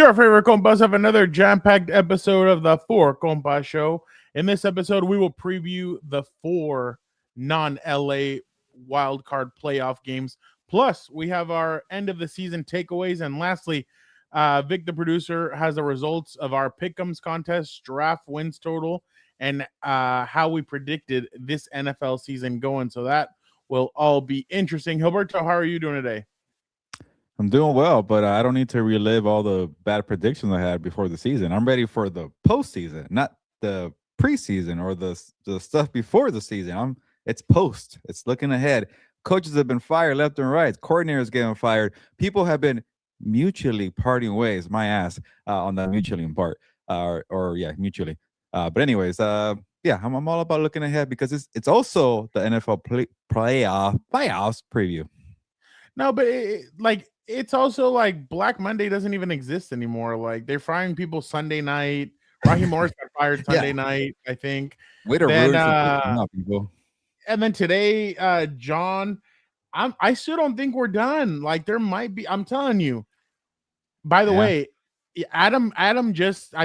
Your favorite Compas have another jam-packed episode of the Four Compas Show. In this episode, we will preview the four non-LA wildcard playoff games. Plus, we have our end of the season takeaways. And lastly, Vic, the producer, has the results of our Pick'ems contest, draft wins total, and how we predicted this NFL season going. So that will all be interesting. Gilberto, how are you doing today? I'm doing well, but I don't need to relive all the bad predictions I had before the season. I'm ready for the postseason, not the preseason or the stuff before the season. It's post. It's looking ahead. Coaches have been fired left and right. Coordinators getting fired. People have been mutually parting ways. My ass on that mutually part, mutually. But anyways, yeah, I'm all about looking ahead because it's also the NFL playoffs preview. No, but it's also like Black Monday doesn't even exist anymore. Like they're firing people Sunday night. Raheem Morris got fired Sunday night, I think. Way to ruin for people. And then today, John, I still don't think we're done. Like there might be. I'm telling you. By the way, Adam I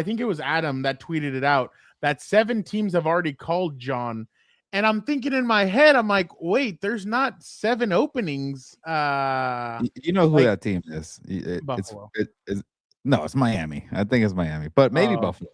think it was Adam that tweeted it out that 7 teams have already called John. And I'm thinking in my head, I'm like, wait, there's not 7 openings. You know who that team is? Buffalo. It's Miami. I think it's Miami, but maybe Buffalo.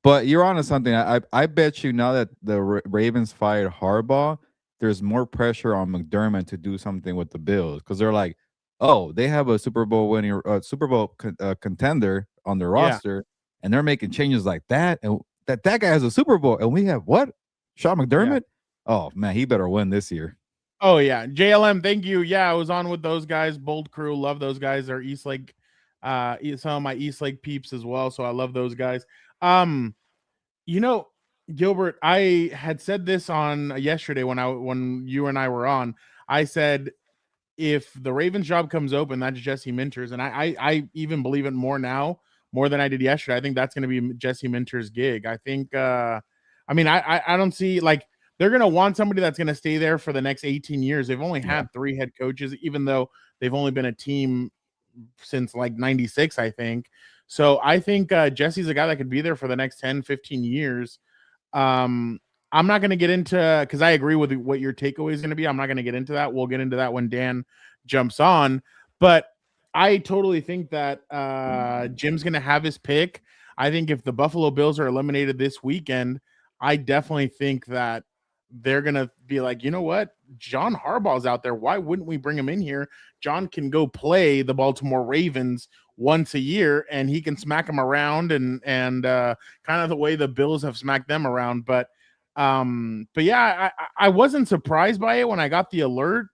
But you're on to something. I bet you now that the Ravens fired Harbaugh, there's more pressure on McDermott to do something with the Bills because they're like, oh, they have a Super Bowl winning, Super Bowl contender on their roster, and they're making changes like that, and that guy has a Super Bowl, and we have what? Sean McDermott? Yeah. Oh man, he better win this year. Oh yeah, JLM, thank you. Yeah, I was on with those guys. Bold Crew, love those guys. They're East Lake, some of my East Lake peeps as well. So I love those guys. Gilbert, I had said this on yesterday when you and I were on. I said if the Ravens job comes open, that's Jesse Minter's, and I even believe it more now, more than I did yesterday. I think that's going to be Jesse Minter's gig. I think. I don't see like. They're going to want somebody that's going to stay there for the next 18 years. They've only had 3 head coaches, even though they've only been a team since like 96, I think. So I think Jesse's a guy that could be there for the next 10, 15 years. I'm not going to get into, because I agree with what your takeaway is going to be. I'm not going to get into that. We'll get into that when Dan jumps on. But I totally think that Jim's going to have his pick. I think if the Buffalo Bills are eliminated this weekend, I definitely think that they're going to be like, you know what? John Harbaugh's out there. Why wouldn't we bring him in here? John can go play the Baltimore Ravens once a year and he can smack them around and kind of the way the Bills have smacked them around. But yeah, I wasn't surprised by it when I got the alert.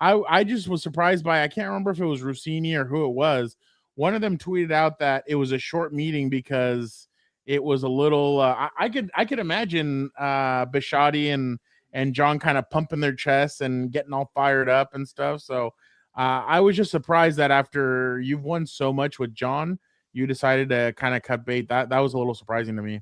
I just was surprised by, I can't remember if it was Rossini or who it was. One of them tweeted out that it was a short meeting because it was a little I could imagine Bishotti and John kind of pumping their chests and getting all fired up and stuff. So I was just surprised that after you've won so much with John, you decided to kind of cut bait. That was a little surprising to me.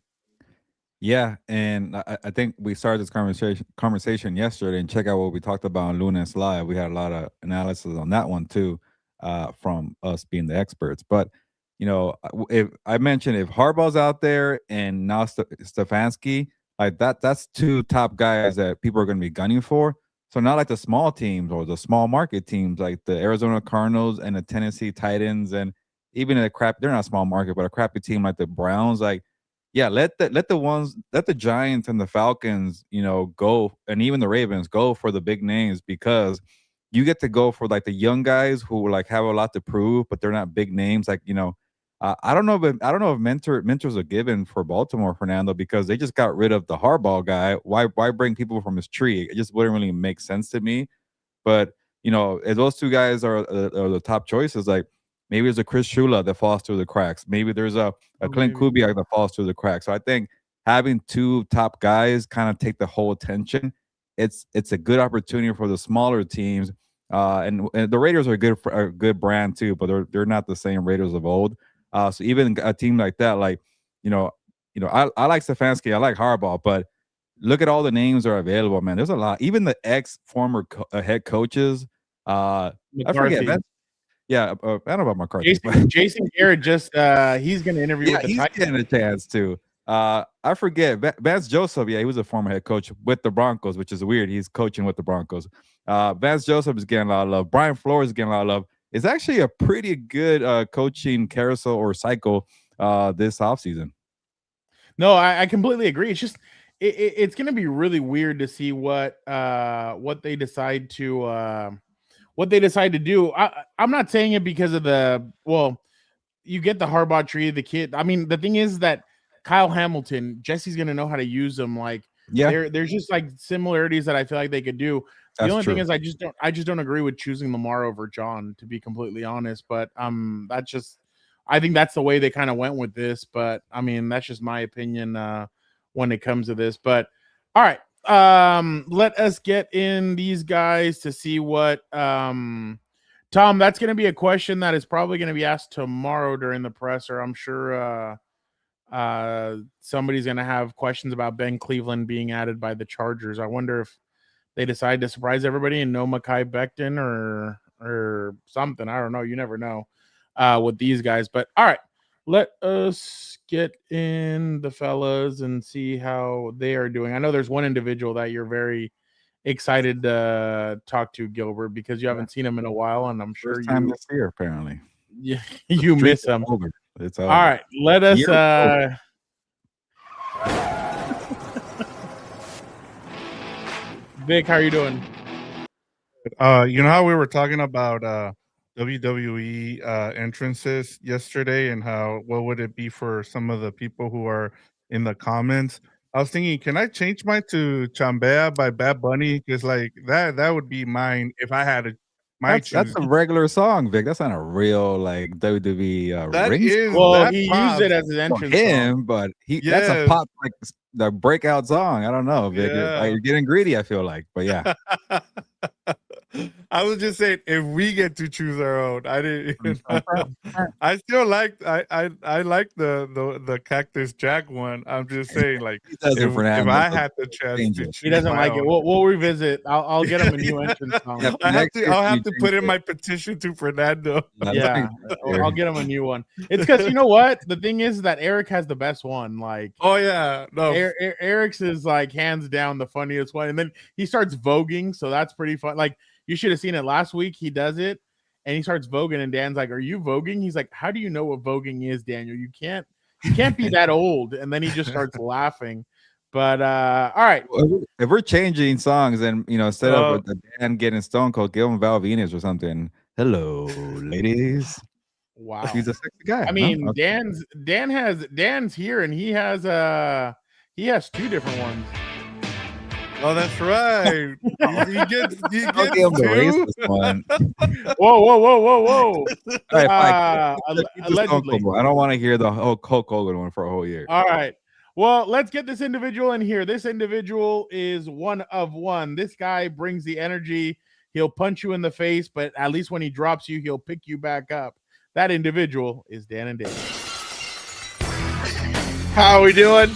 Yeah, and I think we started this conversation yesterday, and check out what we talked about on Lunes Live. We had a lot of analysis on that one too, from us being the experts. But if I mentioned if Harbaugh's out there and now Stefanski, like that's 2 top guys that people are going to be gunning for. So not like the small teams or the small market teams like the Arizona Cardinals and the Tennessee Titans, and even they're not small market, but a crappy team like the Browns. Like, yeah, let the Giants and the Falcons, go, and even the Ravens go for the big names because you get to go for like the young guys who like have a lot to prove, but they're not big names. Like, I don't know if mentors are given for Baltimore, Fernando, because they just got rid of the Harbaugh guy. Why bring people from his tree? It just wouldn't really make sense to me. But if those 2 guys are the top choices, like maybe there's a Chris Shula that falls through the cracks. Maybe there's a Clint Kubiak that falls through the cracks. So I think having 2 top guys kind of take the whole attention. It's a good opportunity for the smaller teams. And the Raiders are a good brand too, but they're not the same Raiders of old. So even a team like that, like, I like Stefanski, I like Harbaugh, but look at all the names that are available, man. There's a lot. Even the former head coaches. I forget. Yeah, I don't know about McCarthy. Jason Garrett just he's going to interview with the he's Titans. getting a chance too. I forget Vance Joseph. Yeah, he was a former head coach with the Broncos, which is weird. He's coaching with the Broncos. Vance Joseph is getting a lot of love. Brian Flores is getting a lot of love. It's actually a pretty good coaching carousel or cycle this offseason. No, I completely agree. It's just it's going to be really weird to see what they decide to do. I'm not saying it because of you get the Harbaugh tree, the kid. I mean, the thing is that Kyle Hamilton, Jesse's going to know how to use them. Like, there's just like similarities that I feel like they could do. The only thing is, I just don't agree with choosing Lamar over John, to be completely honest. But I think that's the way they kind of went with this. But I mean, that's just my opinion when it comes to this. But all right, let us get in these guys to see what Tom, that's going to be a question that is probably going to be asked tomorrow during the presser. I'm sure somebody's going to have questions about Ben Cleveland being added by the Chargers. I wonder if they decide to surprise everybody and no Mekhi Becton or something. I don't know. You never know with these guys. But all right, let us get in the fellas and see how they are doing. I know there's one individual that you're very excited to talk to, Gilbert, because you haven't seen him in a while, and I'm sure First time this year, apparently. Yeah, you miss him. It's over. All right, let us Vic, how are you doing? You know how we were talking about WWE entrances yesterday and what would it be for some of the people who are in the comments? I was thinking, can I change mine to Chambea by Bad Bunny? Because like that would be mine if I had That's a regular song, Vic. That's not a real like WWE that ring is song. Well, he used it as his entrance song. But that's a pop, like the breakout song. I don't know, Vic. Yeah. You're getting greedy, I feel like. But yeah. I was just saying, if we get to choose our own, I didn't. I still like I like the Cactus Jack one. I'm just saying, like, if I had the chance to choose, he doesn't like it. We'll revisit. I'll get him a new entrance song. I'll have to put in my petition to Fernando. Yeah, I'll get him a new one. It's because you know what? The thing is that Eric has the best one. Like, oh yeah, no, Eric's is like hands down the funniest one, and then he starts voguing, so that's pretty fun. Like, you should have seen it last week. He does it, and he starts voguing, and Dan's like, "Are you voguing?" He's like, "How do you know what voguing is, Daniel? You can't be that old." And then he just starts laughing. But all right, if we're changing songs, and instead of the Dan getting Stone Cold, give him Val Venus or something. Hello, ladies. Wow, he's a sexy guy. I mean, okay. Dan's here, and he has two different ones. Oh, that's right. he gets the racist one. Whoa. Right, allegedly. I don't want to hear the whole Hulk Hogan one for a whole year. All right. Well, let's get this individual in here. This individual is one of one. This guy brings the energy. He'll punch you in the face, but at least when he drops you, he'll pick you back up. That individual is Dan and Dave. How are we doing?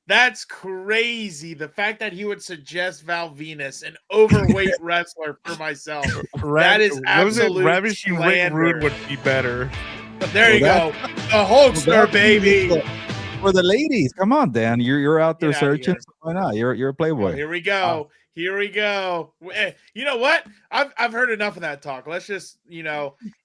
That's crazy. The fact that he would suggest Val Venus, an overweight wrestler, for myself. That is absolute Ravishing Rick Rude would be better. There you go. The Hulkster, baby. For the ladies. Come on, Dan. You're out there searching. So why not? You're a playboy. Here we go. Here we go. You know what? I've heard enough of that talk. Let's just,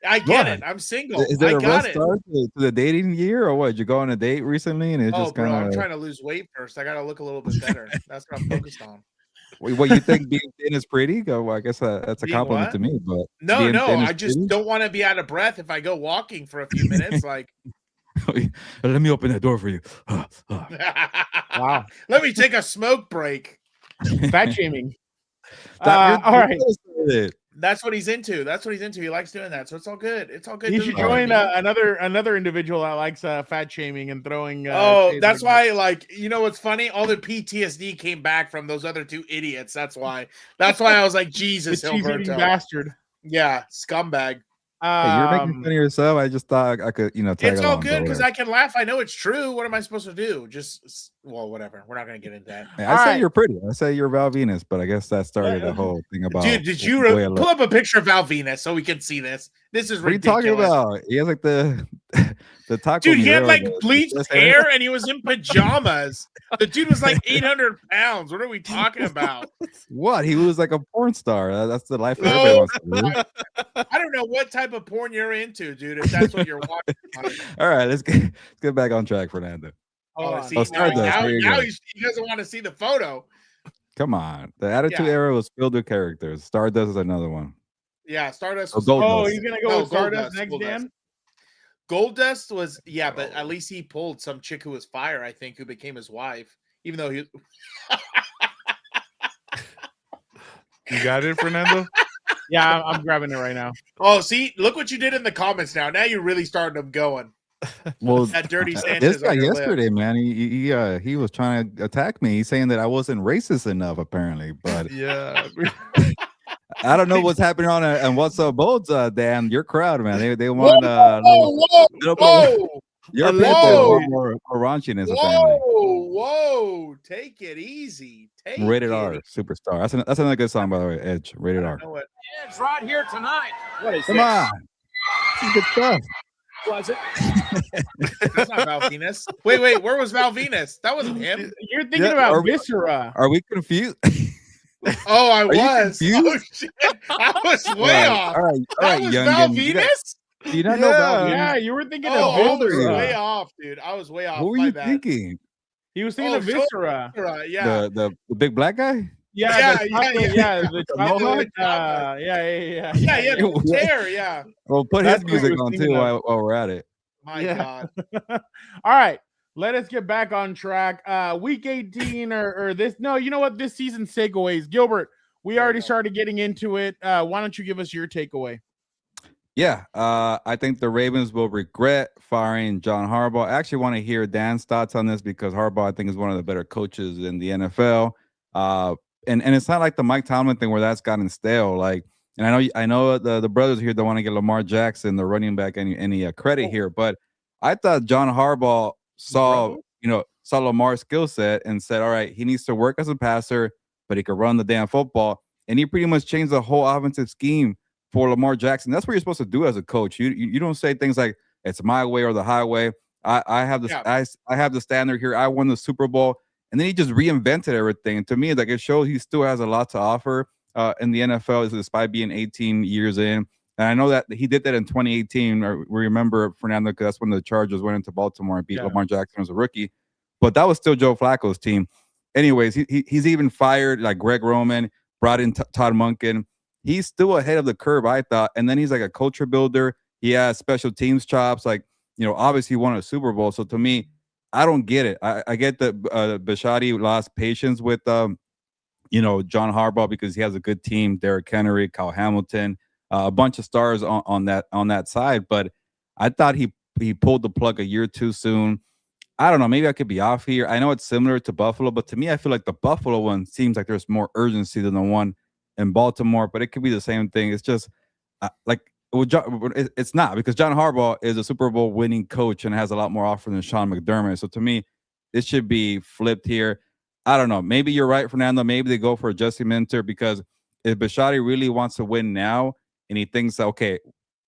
I get it. I'm single. Is there a rough start to the dating year, or what? Did you go on a date recently and it's just kind of? I'm trying to lose weight first. I got to look a little bit better. That's what I'm focused on. What you think being thin is pretty? Well, I guess that's a compliment to me. But no, I just don't want to be out of breath if I go walking for a few minutes. Like, let me open that door for you. Wow. Let me take a smoke break. Fat shaming. All right. That's what he's into. He likes doing that. So it's all good. You should join another individual that likes fat shaming and throwing. That's why, what's funny? All the PTSD came back from those other two idiots. That's why I was like, Jesus, cheese-eating bastard. Yeah, scumbag. Hey, you're making fun of yourself. I just thought I could, tag it's all along, good because I can laugh. I know it's true. What am I supposed to do? Just Well, whatever. We're not going to get into that. I say you're pretty. I say you're Val Venus, but I guess that started the whole thing about. Dude, did you pull up a picture of Val Venus so we can see this? This is ridiculous. What are you talking about? He has like the taco. Dude, he had like bleached hair and he was in pajamas. The dude was like 800 pounds. What are we talking about? What? He was like a porn star. That's the life everybody wants to live. I don't know what type of porn you're into, dude. If that's what you're watching. All right, let's get back on track, Fernando. See, now he doesn't want to see the photo. Come on. The Attitude Era was filled with characters. Stardust is another one. Yeah, Stardust was... he's going to go with Stardust next, Dan? Goldust was, but at least he pulled some chick who was fire, I think, who became his wife, even though he... You got it, Fernando? Yeah, I'm grabbing it right now. Oh, see? Look what you did in the comments now. Now you're really starting them going. Well, that dirty Sanchez. This guy yesterday, man, he was trying to attack me. He's saying that I wasn't racist enough, apparently. But yeah, I don't know what's happening on What's Up Boats, Dan. Your crowd, man. They want your people more raunchiness. Whoa! Take it easy. Rated R, Superstar. That's another good song, by the way. Edge, Rated R. Edge right here tonight. What is Come on, this is good stuff. Was it? That's not Val Venus. Wait, where was Val Venus? That wasn't him. You're thinking about Viscera. Are we confused? Oh, I was. Oh, shit. I was way off. All right, that was Val Venus? Do you not know Val Venus? Yeah, you were thinking of Viscera. I was Viscera. way off, dude. I was way off. What were you thinking? He was thinking of Viscera. Yeah. The big black guy? Yeah. Well, put his music on too while we're at it. My God. All right, let us get back on track. Week 18 or this. No, you know what? This season's takeaways. Gilbert, we already started getting into it. Why don't you give us your takeaway? Yeah, I think the Ravens will regret firing John Harbaugh. I actually want to hear Dan's thoughts on this because Harbaugh, I think, is one of the better coaches in the NFL. And it's not like the Mike Tomlin thing where that's gotten stale. Like, and I know the brothers here don't want to get Lamar Jackson, the running back, any credit here, but I thought John Harbaugh saw Lamar's skill set and said, all right, he needs to work as a passer, but he could run the damn football, and he pretty much changed the whole offensive scheme for Lamar Jackson. That's what you're supposed to do as a coach. You don't say things like it's my way or the highway. I have the standard here. I won the Super Bowl. And then he just reinvented everything. And to me, like, it shows he still has a lot to offer in the NFL, despite being 18 years in. And I know that he did that in 2018. We remember, Fernando, because that's when the Chargers went into Baltimore and beat Lamar Jackson as a rookie. But that was still Joe Flacco's team. Anyways, he's even fired like Greg Roman, brought in Todd Monken. He's still ahead of the curve, I thought. And then he's like a culture builder. He has special teams chops. Like, obviously he won a Super Bowl. So to me, I don't get it. I get that Bisciotti lost patience with, John Harbaugh because he has a good team. Derrick Henry, Kyle Hamilton, a bunch of stars on that side. But I thought he pulled the plug a year too soon. I don't know. Maybe I could be off here. I know it's similar to Buffalo, but to me, I feel like the Buffalo one seems like there's more urgency than the one in Baltimore. But it could be the same thing. It's just it's not, because John Harbaugh is a Super Bowl winning coach and has a lot more offer than Sean McDermott. So to me, it should be flipped here. I don't know. Maybe you're right, Fernando. Maybe they go for Justin Minter, because if Bisciotti really wants to win now and he thinks, okay,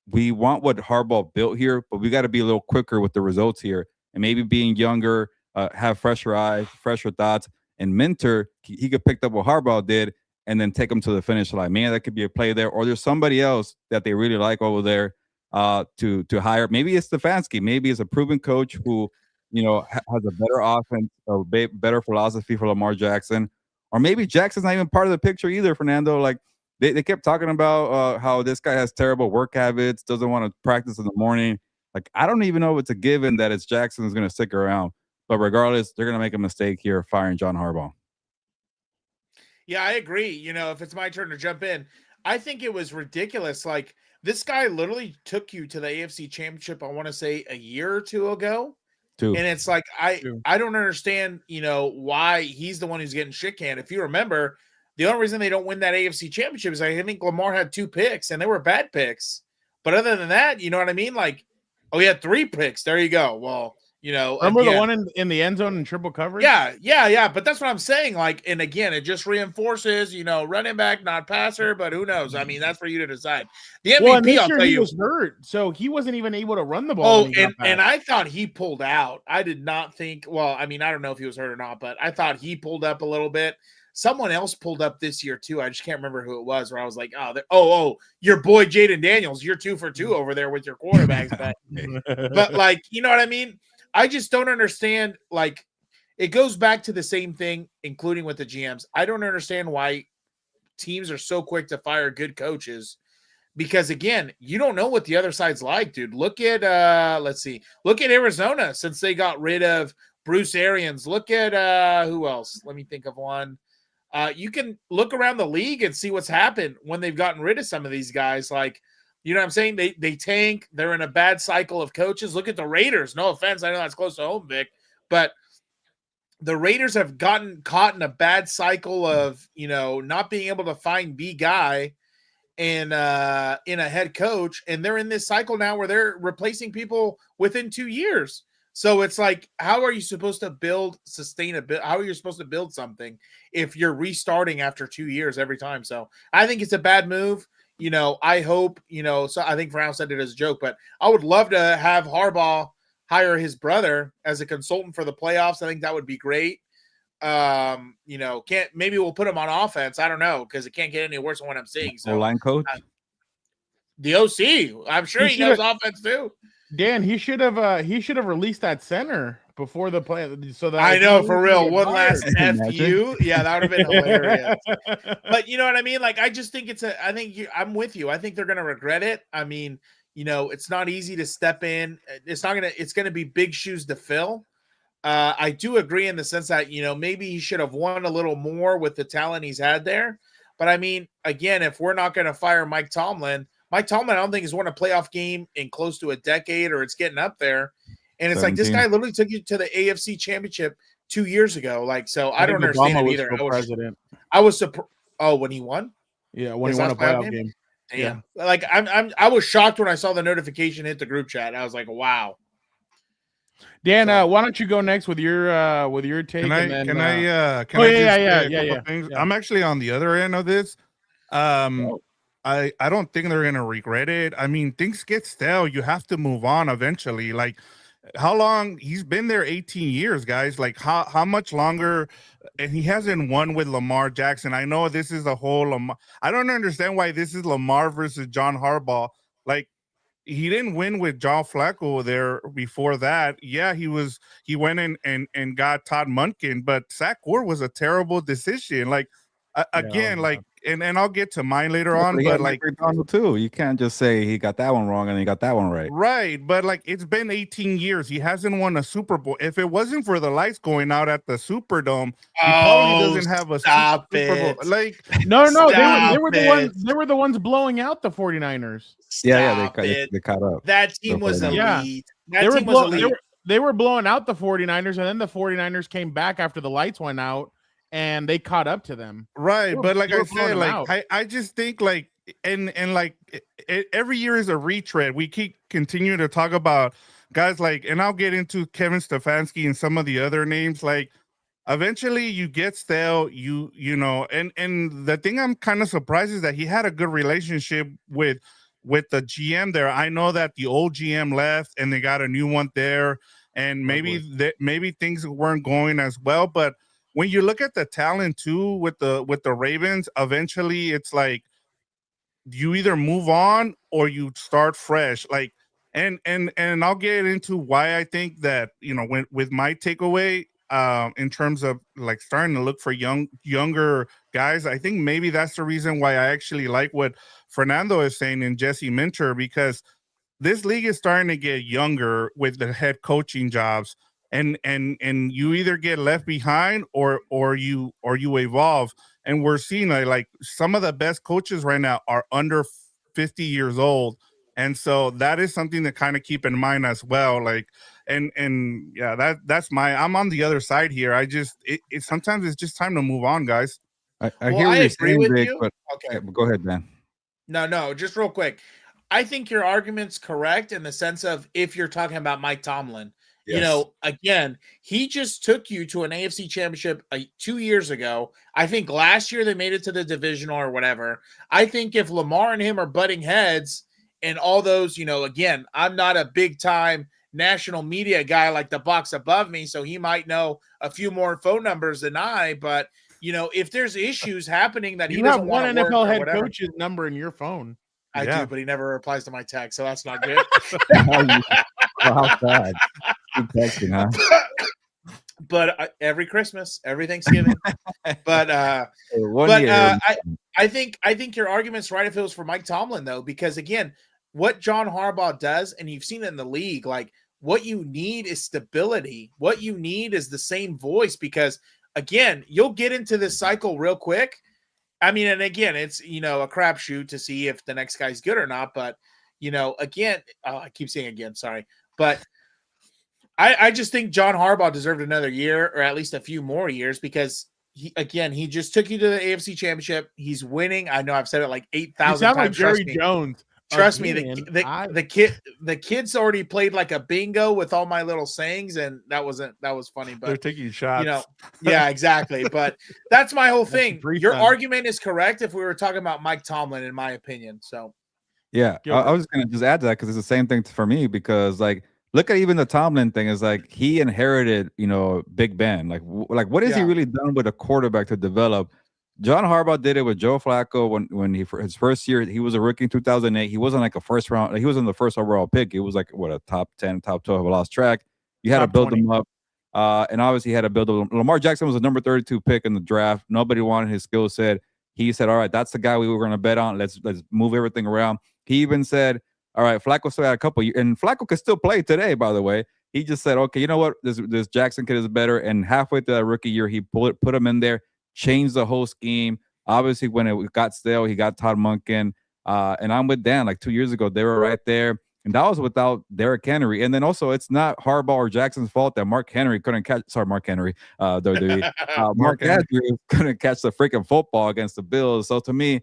we want what Harbaugh built here, but we got to be a little quicker with the results here, and maybe being younger, have fresher eyes, fresher thoughts, and Minter, he could pick up what Harbaugh did and then take them to the finish line. Man, that could be a play there. Or there's somebody else that they really like over there to hire. Maybe it's Stefanski. Maybe it's a proven coach who, has a better offense, a better philosophy for Lamar Jackson. Or maybe Jackson's not even part of the picture either, Fernando. Like, they kept talking about how this guy has terrible work habits, doesn't want to practice in the morning. Like, I don't even know if it's a given that it's Jackson is going to stick around. But regardless, they're going to make a mistake here firing John Harbaugh. Yeah, I agree. If it's my turn to jump in, I think it was ridiculous. Like, this guy literally took you to the AFC Championship, I want to say a year or two ago. And it's like, I don't understand, why he's the one who's getting shit canned. If you remember, the only reason they don't win that AFC Championship is I think Lamar had 2 picks, and they were bad picks. But other than that, you know what I mean? Like, oh, he had 3 picks. There you go. Well, Remember the one in the end zone in triple coverage? Yeah. But that's what I'm saying. Like, and again, it just reinforces, running back, not passer, but who knows? I mean, that's for you to decide. The MVP, I'll tell you, was hurt, so he wasn't even able to run the ball. And I thought he pulled out. I did not think. Well, I mean, I don't know if he was hurt or not, but I thought he pulled up a little bit. Someone else pulled up this year too. I just can't remember who it was. Where I was like, your boy Jaden Daniels, you're 2 for 2 over there with your quarterbacks. But like, you know what I mean? I just don't understand. Like, it goes back to the same thing, including with the GMs. I don't understand why teams are so quick to fire good coaches, because again, you don't know what the other side's like, dude. Look at look at Arizona since they got rid of Bruce Arians. Look at who else? Let me think of one. You can look around the league and see what's happened when they've gotten rid of some of these guys. Like, you know what I'm saying? They tank. They're in a bad cycle of coaches. Look at the Raiders. No offense. I know that's close to home, Vic. But the Raiders have gotten caught in a bad cycle of, not being able to find B guy and in a head coach. And they're in this cycle now where they're replacing people within 2 years. So it's like, how are you supposed to build sustainability? How are you supposed to build something if you're restarting after 2 years every time? So I think it's a bad move. I hope, so I think Brown said it as a joke, but I would love to have Harbaugh hire his brother as a consultant for the playoffs. I think that would be great. Maybe we'll put him on offense. I don't know, because it can't get any worse than what I'm seeing. So line coach, the OC, I'm sure he knows offense too. Dan, he should have released that center before the play. So that I know, for real. One last FU. Yeah, that would have been hilarious. But you know what I mean? Like, I just think I'm with you. I think they're gonna regret it. I mean, it's not easy to step in. It's gonna be big shoes to fill. I do agree in the sense that, maybe he should have won a little more with the talent he's had there. But I mean, again, if we're not gonna fire Mike Tomlin, I don't think has won a playoff game in close to a decade, or it's getting up there. And it's 17. Like, this guy literally took you to the AFC Championship 2 years ago. Like, so I don't understand it either. I was surprised. Oh, when he won? Yeah, when he won a playoff game. Yeah. Like, I was shocked when I saw the notification hit the group chat. I was like, wow. Dan, why don't you go next with your take? Can I yeah. I'm actually on the other end of this. I don't think they're gonna regret it. I mean, things get stale. You have to move on eventually. Like, how long? He's been there 18 years, guys. Like, how much longer? And he hasn't won with Lamar Jackson. I know this is a whole Lamar. I don't understand why this is Lamar versus John Harbaugh. Like, he didn't win with John Flacco there before that. Yeah, he went in and got Todd Monken, but Zach Gore was a terrible decision. Like, and I'll get to mine later on, but like Donald too, you can't just say he got that one wrong and he got that one right. Right, but like, it's been 18 years. He hasn't won a Super Bowl. If it wasn't for the lights going out at the Superdome, he probably doesn't have a Super Bowl. Like, no, they were the ones blowing out the 49ers. They caught up. That team was elite. They were blowing out the 49ers, and then the 49ers came back after the lights went out, and they caught up to them. Right, but like I said, like I just think like and like every year is a retread. We keep continuing to talk about guys like, and I'll get into Kevin Stefanski and some of the other names. Like, eventually you get stale, you know, and the thing I'm kind of surprised is that he had a good relationship with the GM there. I know that the old GM left and they got a new one there, and maybe things weren't going as well, but when you look at the talent too with the Ravens, eventually it's like you either move on or you start fresh. Like, and I'll get into why I think that, with my takeaway in terms of like starting to look for younger guys. I think maybe that's the reason why I actually like what Fernando is saying in Jesse Minter, because this league is starting to get younger with the head coaching jobs. And you either get left behind or you evolve. And we're seeing like some of the best coaches right now are under 50 years old. And so that is something to kind of keep in mind as well. Like, and yeah, I'm on the other side here. I just, sometimes it's just time to move on, guys. I hear what you're saying, Vic, but okay, go ahead, Dan. No, just real quick. I think your argument's correct in the sense of if you're talking about Mike Tomlin You know, again, he just took you to an AFC championship 2 years ago. I think last year they made it to the divisional or whatever. I think if Lamar and him are butting heads and all those, you know, again, I'm not a big time national media guy like the box above me, so he might know a few more phone numbers than I, but you know, if there's issues happening that he doesn't want to work NFL or head whatever, coach's number in your phone. I Yeah. do, but he never replies to my text, so that's not good. How sad. Keep texting, huh? But every Christmas, every Thanksgiving. But year. I think your argument's right if it was for Mike Tomlin, though, because again, what John Harbaugh does, and you've seen it in the league, like what you need is stability. What you need is the same voice, because again, you'll get into this cycle real quick. I mean, and again, it's, you know, a crapshoot to see if the next guy's good or not. But, you know, again, I keep saying again, sorry. But I just think John Harbaugh deserved another year, or at least a few more years, because he just took you to the AFC Championship. He's winning. I know I've said it like 8,000 times. Like Jerry Jones. Trust me, the kids already played like a bingo with all my little sayings, and that was funny. But they're taking shots. You know, yeah, exactly. But that's my whole thing. Your argument is correct if we were talking about Mike Tomlin, in my opinion. So, yeah, I was going to just add to that because it's the same thing for me. Because like, look at even the Tomlin thing is like he inherited, you know, Big Ben. Like what has he really done with a quarterback to develop? John Harbaugh did it with Joe Flacco when he, for his first year, he was a rookie in 2008. He wasn't like a first round. He wasn't the first overall pick. It was like a top 10, top 12. I lost track. You had to build them up, and obviously he had to build them. Lamar Jackson was the number 32 pick in the draft. Nobody wanted his skill set. He said, "All right, that's the guy we were going to bet on. Let's move everything around." He even said, "All right, Flacco still had a couple years, and Flacco could still play today." By the way, he just said, "Okay, you know what? This Jackson kid is better." And halfway through that rookie year, he put him in there. Changed the whole scheme. Obviously, when it got stale, he got Todd Monken. And I'm with Dan. Like 2 years ago, they were right there. And that was without Derrick Henry. And then also, it's not Harbaugh or Jackson's fault that Mark Henry couldn't catch. Sorry, Mark Henry. Mark Andrews couldn't catch the freaking football against the Bills. So to me,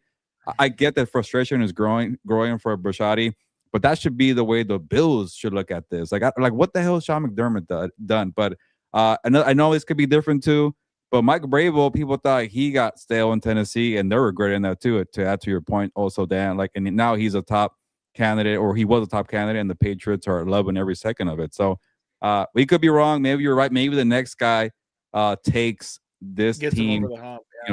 I get that frustration is growing for Bisciotti, but that should be the way the Bills should look at this. Like what the hell has Sean McDermott done? But I know this could be different too. But Mike Vrabel, people thought he got stale in Tennessee, and they're regretting that too. To add to your point, also, Dan, like, and now he's a top candidate, or he was a top candidate, and the Patriots are loving every second of it. So we could be wrong. Maybe you're right. Maybe the next guy takes this team,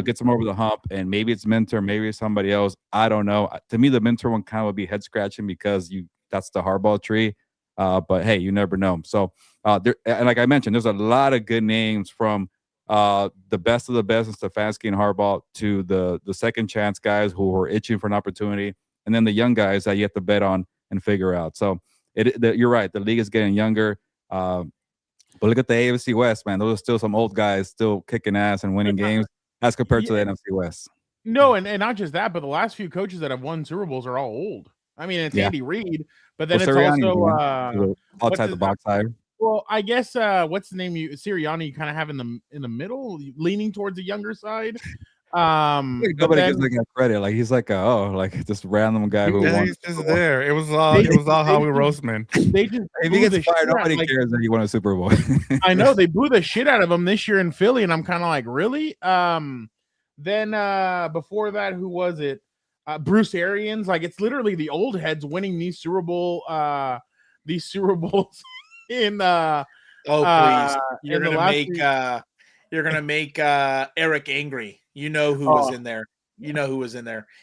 gets him over the hump, and maybe it's Mentor, maybe it's somebody else. I don't know. To me, the Mentor one kind of would be head scratching because that's the Harbaugh tree. But hey, you never know. So and like I mentioned, there's a lot of good names from the best of the best in Stefanski and Harbaugh to the second chance guys who are itching for an opportunity, and then the young guys that you have to bet on and figure out. So you're right. The league is getting younger. But look at the AFC West, man. Those are still some old guys still kicking ass and winning games as compared to the NFC West. No, and not just that, but the last few coaches that have won Super Bowls are all old. I mean, it's Andy Reid, but then it's also outside the box hire. Well, I guess what's the name? Sirianni you kind of have in the middle, leaning towards the younger side. Nobody gives the guy credit. Like he's like just random guy who wants. He's just there. It was all Howie Roseman. They just if he gets fired, nobody cares that he won a Super Bowl. I know they blew the shit out of him this year in Philly, and I'm kind of like, really? Then before that, who was it? Bruce Arians. Like it's literally the old heads winning these Super Bowls. In please, you're gonna make Eric angry. You know who was in there.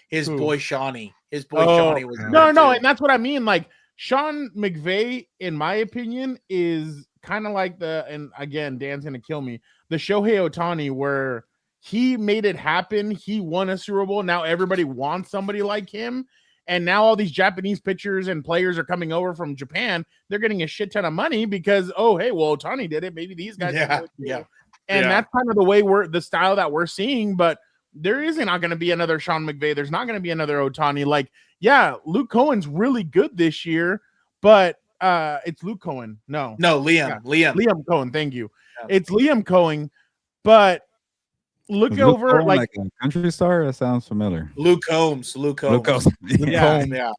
His boy Shawnee. Shawnee was in there no, and that's what I mean. Like Sean McVay, in my opinion, is kind of like and again, Dan's gonna kill me. The Shohei Ohtani, where he made it happen. He won a Super Bowl. Now everybody wants somebody like him. And now all these Japanese pitchers and players are coming over from Japan. They're getting a shit ton of money because, Ohtani did it. Maybe these guys can do it too. And that's kind of the way the style that we're seeing. But there isn't going to be another Sean McVay. There's not going to be another Ohtani. Like, Luke Cohen's really good this year, but it's Luke Cohen. No, Liam Cohen. Thank you. Yeah. It's Liam Cohen, but look over like a country star. That sounds familiar. Luke Combs. Yeah.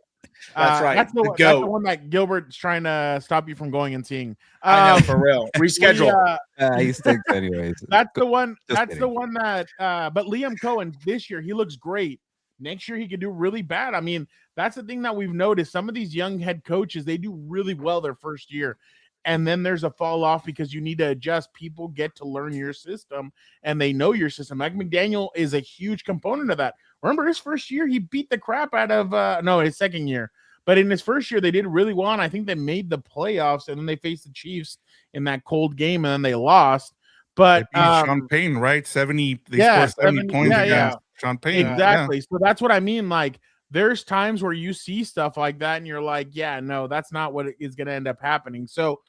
That's right. That's the The one, that's the goat. one that Gilbert's trying to stop you from going and seeing. I know, Um, for real. we, Reschedule. He stinks anyways. that's the one. Just That's the kidding. one that. But Liam Cohen this year he looks great. Next year he could do really bad. I mean, that's the thing that we've noticed. Some of these young head coaches they do really well their first year, and then there's a fall off because you need to adjust. People get to learn your system, and they know your system. Mike McDaniel is a huge component of that. Remember his first year he beat the crap out of no his second year. But in his first year, they did really well, and I think they made the playoffs, and then they faced the Chiefs in that cold game, and then they lost. But They beat Sean Payne, right? 70. They yeah, scored 70 points yeah, against Sean Payne. exactly. So that's what I mean. Like, there's times where you see stuff like that, and you're like, yeah, no, that's not what is going to end up happening. So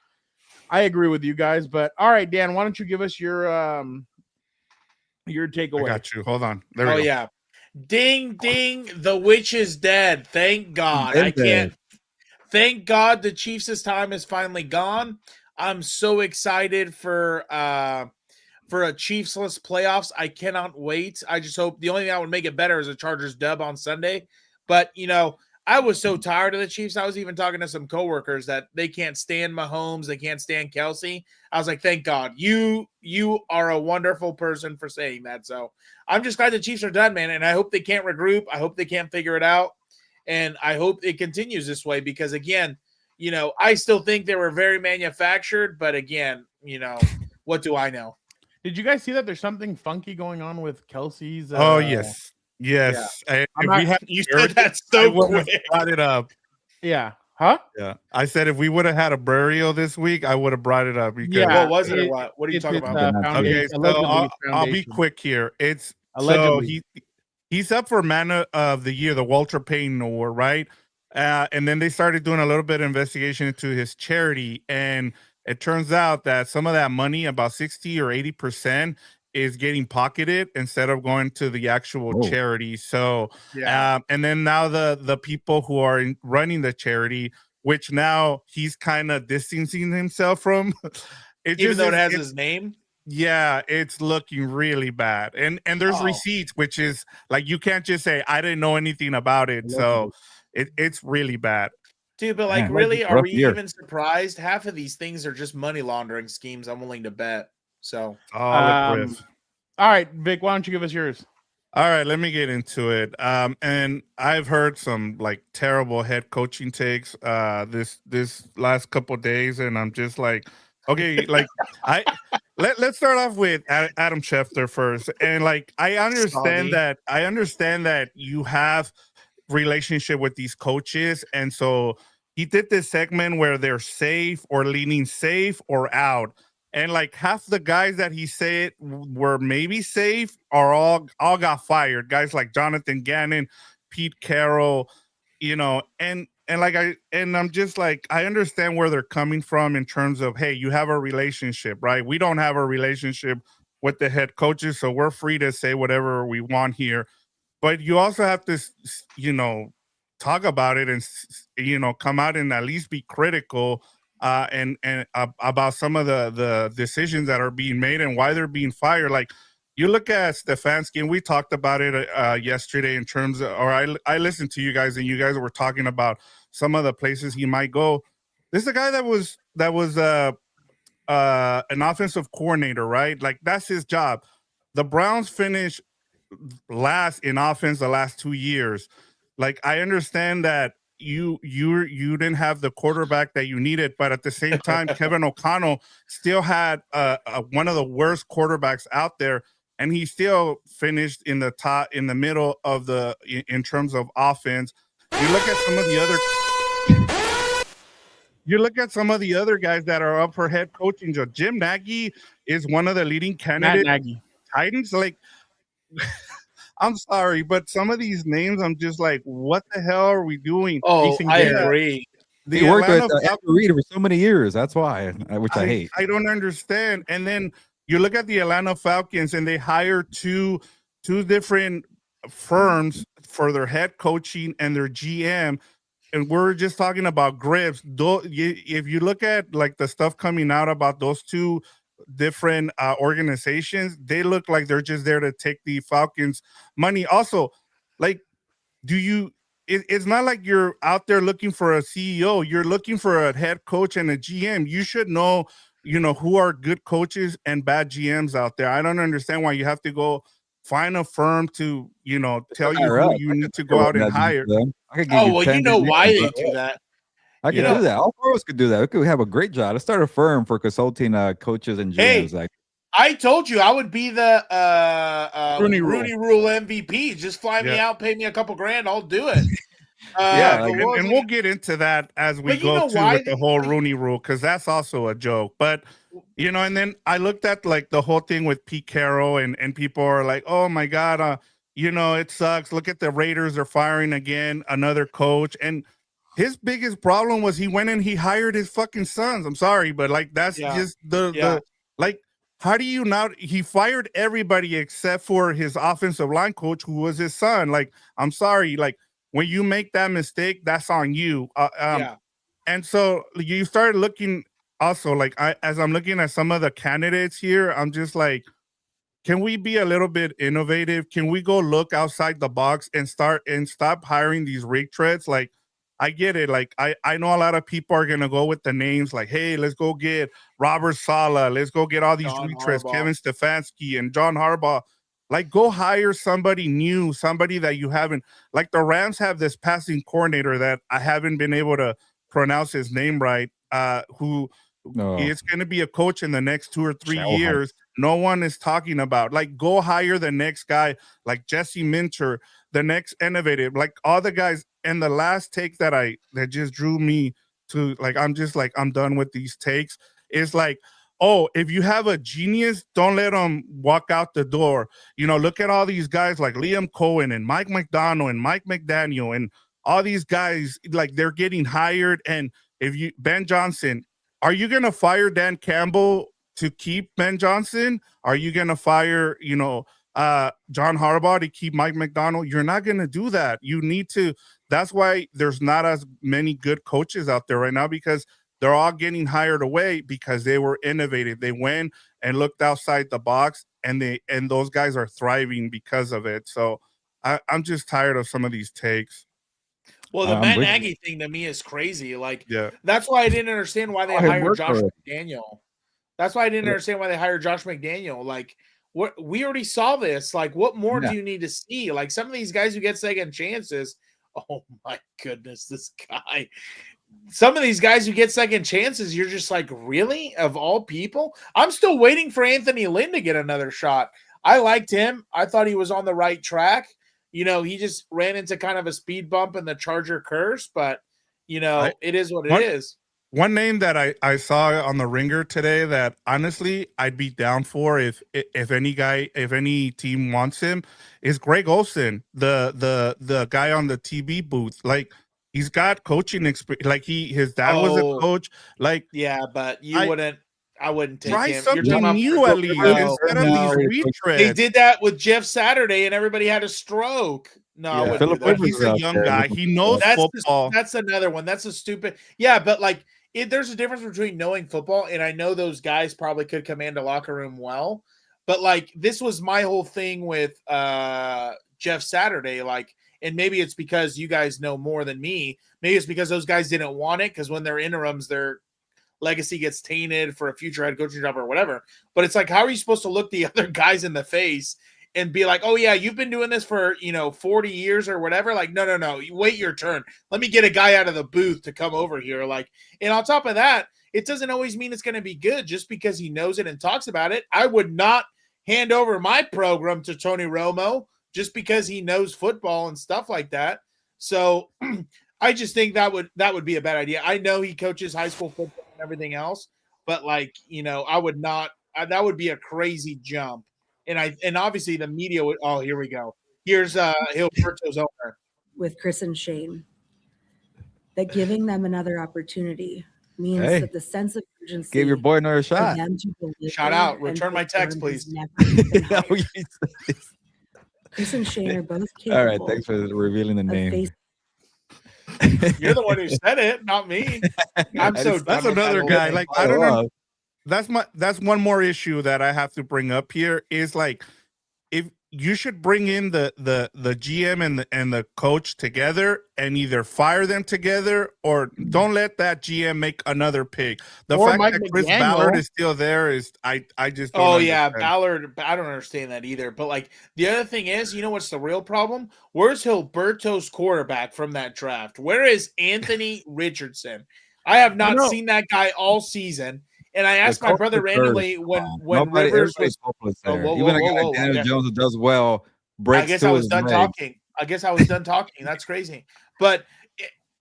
I agree with you guys. But all right, Dan, why don't you give us your takeaway? I got you. Hold on. There we Oh go. yeah. Ding ding, the witch is dead. Thank God. I can't thank God the Chiefs' time is finally gone. I'm so excited for a Chiefs-less playoffs. I cannot wait. I just hope the only thing that would make it better is a Chargers dub on Sunday. But I was so tired of the Chiefs. I was even talking to some coworkers that they can't stand Mahomes, they can't stand Kelsey. I was like, thank God. You are a wonderful person for saying that. So I'm just glad the Chiefs are done, man. And I hope they can't regroup. I hope they can't figure it out. And I hope it continues this way because, again, I still think they were very manufactured. But, again, what do I know? Did you guys see that there's something funky going on with Kelsey's? Oh, yes. Yes. I'm If not- we had You Eric, said that I so would have quick. brought it up. Yeah. Huh? Yeah. I said if we would have had a burial this week, I would have brought it up. Because Yeah. What was it or what? What are you It's talking his, about? Okay, Okay, foundation. so Allegedly, I'll be foundation. quick here. It's Allegedly. so he's up for Man of the Year, the Walter Payton Award, right? And then they started doing a little bit of investigation into his charity, and it turns out that some of that money, about 60 or 80%, is getting pocketed instead of going to the actual Oh. charity. So, Yeah. and then now the people who are running the charity, which now he's kind of distancing himself from, Even though it has his name. yeah, it's looking really bad. And there's Oh. receipts, which is like you can't just say I didn't know anything about it. So it's really bad. Dude, but like, Man, really, are rough we year. even surprised? Half of these things are just money laundering schemes. I'm willing to bet. So, Solid riff. All right, Vic, why don't you give us yours? All right, let me get into it. And I've heard some like terrible head coaching takes this last couple days, and I'm just like, okay, like let's start off with Adam Schefter first. And like I understand that you have relationship with these coaches, and so he did this segment where they're safe or leaning safe or out. And like half the guys that he said were maybe safe are all got fired. Guys like Jonathan Gannon, Pete Carroll, and I'm just like, I understand where they're coming from in terms of, hey, you have a relationship, right? We don't have a relationship with the head coaches, so we're free to say whatever we want here. But you also have to, talk about it and, come out and at least be critical and about some of the decisions that are being made and why they're being fired. Like you look at Stefanski, and we talked about it yesterday in terms of, or I listened to you guys and you guys were talking about some of the places he might go. This is a guy that was an offensive coordinator, right? Like that's his job. The Browns finished last in offense the last 2 years. Like I understand that you didn't have the quarterback that you needed, but at the same time, Kevin O'Connell still had one of the worst quarterbacks out there, and he still finished in the middle of in terms of offense. You look at some of the other guys that are up for head coaching. So Jim Nagy is one of the leading candidates. Nagy. Titans, like. I'm sorry, but some of these names, I'm just like, what the hell are we doing? I agree. The He worked with Atlanta Andy Reid for so many years. That's why, which I hate. I don't understand. And then you look at the Atlanta Falcons, and they hire two different firms for their head coaching and their GM. And we're just talking about grips. If you look at like the stuff coming out about those two different organizations, they look like they're just there to take the Falcons money. Also, like, do you it's not like you're out there looking for a CEO. You're looking for a head coach and a GM. You should know, who are good coaches and bad GMs out there. I don't understand why you have to go find a firm to, tell you who you need to go out and hire. I could give Oh, you well, 10 you know why they bro. do that. I could do that. All four of us could do that. We could have a great job. Let's start a firm for consulting coaches and GMs. Hey, I told you I would be the Rooney Rule MVP. Just fly me out, pay me a couple grand. I'll do it. And we'll get into that as we go through with the whole Rooney Rule, because that's also a joke. But and then I looked at like the whole thing with Pete Carroll, and people are like, oh my God, it sucks. Look at the Raiders, they're firing again another coach. And his biggest problem was he went and he hired his fucking sons. I'm sorry, but like that's just the like, how do you not? He fired everybody except for his offensive line coach, who was his son. Like, I'm sorry, like when you make that mistake, that's on you. And so you started looking also, like as I'm looking at some of the candidates here, I'm just like, can we be a little bit innovative? Can we go look outside the box and stop hiring these retreads? Like, I get it. Like, I know a lot of people are going to go with the names like, hey, let's go get Robert Saleh. Let's go get all these retreads, Kevin Stefanski and John Harbaugh. Like, go hire somebody new, somebody that you haven't. Like, the Rams have this passing coordinator that I haven't been able to pronounce his name right, who is going to be a coach in the next 2 or 3 years. No one is talking about. Like, go hire the next guy, like Jesse Minter, the next innovative, like all the guys. And the last take that just drew me to, like, I'm just like, I'm done with these takes, is like, oh, if you have a genius, don't let them walk out the door. Look at all these guys like Liam Cohen and Mike McDonald and Mike McDaniel and all these guys, like, they're getting hired. And Ben Johnson, are you going to fire Dan Campbell to keep Ben Johnson? Are you going to fire, John Harbaugh to keep Mike McDonald? You're not going to do that. You need to. That's why there's not as many good coaches out there right now, because they're all getting hired away because they were innovative. They went and looked outside the box, and those guys are thriving because of it. So I'm just tired of some of these takes. Well, the Matt Nagy thing to me is crazy. Like, that's why I didn't understand why they hired Josh McDaniel. That's why I didn't understand why they hired Josh McDaniel. Like, we already saw this. Like, what more do you need to see? Like, some of these guys who get second chances. Oh my goodness, this guy. Some of these guys who get second chances, you're just like, really? Of all people? I'm still waiting for Anthony Lynn to get another shot. I liked him. I thought he was on the right track. He just ran into kind of a speed bump in the Charger curse, but it is what it is. One name that I saw on the Ringer today that honestly I'd be down for if any team wants him is Greg Olsen, the guy on the TV booth. Like, he's got coaching experience. Like, his dad was a coach. Like, but I wouldn't take try him. something new at least instead of these retreads. They did that with Jeff Saturday, and everybody had a stroke. No, he's a young guy. He knows football. That's another one. That's a stupid. Yeah, but like, there's a difference between knowing football, and I know those guys probably could command a locker room well, but like, this was my whole thing with Jeff Saturday. Like, and maybe it's because you guys know more than me. Maybe it's because those guys didn't want it, because when they're interims, their legacy gets tainted for a future head coaching job or whatever. But it's like, how are you supposed to look the other guys in the face and be like, oh yeah, you've been doing this for 40 years or whatever? Like, no, you wait your turn. Let me get a guy out of the booth to come over here. Like, and on top of that, it doesn't always mean it's going to be good just because he knows it and talks about it. I would not hand over my program to Tony Romo just because he knows football and stuff like that. So I just think that would be a bad idea. I know he coaches high school football and everything else, but like, I would not. That would be a crazy jump. And obviously the media would. Oh, here we go. Here's Gilberto's owner with Chris and Shane. That giving them another opportunity means that the sense of urgency. Give your boy another shot. Shout out. Return my text, please. Chris and Shane are both capable. All right, thanks for revealing the name. You're the one who said it, not me. That's another guy. Like, I don't know. That's one more issue that I have to bring up here is like, if you should bring in the GM and the coach together and either fire them together or don't let that GM make another pick. The Or fact Mike that Chris McDaniel. Ballard is still there is I just don't Oh yeah, understand. Ballard. I don't understand that either. But like the other thing is, you know what's the real problem? Where's Hilberto's quarterback from that draft? Where is Anthony Richardson? I have not know. seen that guy all season. And I asked my There's brother hopeless randomly Curtis. when Nobody, Rivers everybody's was. hopeless Oh, there. whoa, Even whoa, a guy whoa, like whoa. Daniel Yeah. Jones who does well breaks I guess through I was his done legs. talking. I guess I was done talking. That's crazy. But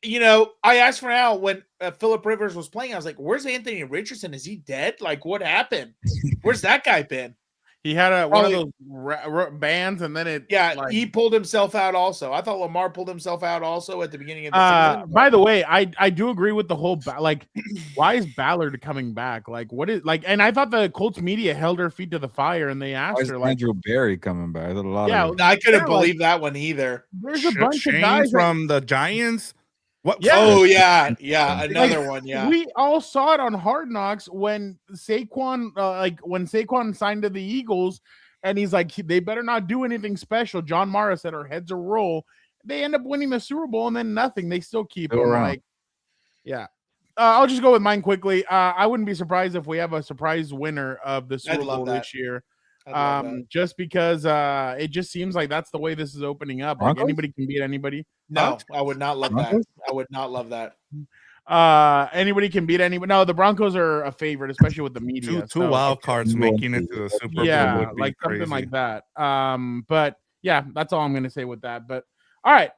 you know, I asked for now when Phillip Rivers was playing. I was like, "Where's Anthony Richardson? Is he dead? Like, what happened? Where's that guy been?" He had one of Probably- those bands, and then it. Yeah, like, he pulled himself out. Also, I thought Lamar pulled himself out also at the beginning of the season. By the way, I do agree with the whole like, why is Ballard coming back? Like, what is like? And I thought the Colts media held her feet to the fire, and they Why asked is her like, Andrew Barry coming back? There's a lot Yeah, of I couldn't Yeah, believe that one either. there's a bunch Shane of guys that- from the Giants. What? Yeah. Oh yeah, another one. Yeah, We all saw it on Hard Knocks when Saquon, when Saquon signed to the Eagles, and he's like, they better not do anything special. John Mara said our heads are roll. They end up winning the Super Bowl, and then nothing. They still keep Still him. around. Like, yeah. I'll just go with mine quickly. I wouldn't be surprised if we have a surprise winner of the Super love Bowl that. this year. I'd love that. Just because it just seems like that's the way this is opening up. Like Broncos? anybody can beat anybody. No, I would not love that. Broncos? I would not love that. Anybody can beat anybody. No, the Broncos are a favorite, especially with the media. Two so- wild cards Going making it to to the Super Bowl. yeah, would be like something crazy. like that. But yeah, that's all I'm gonna say with that. But all right,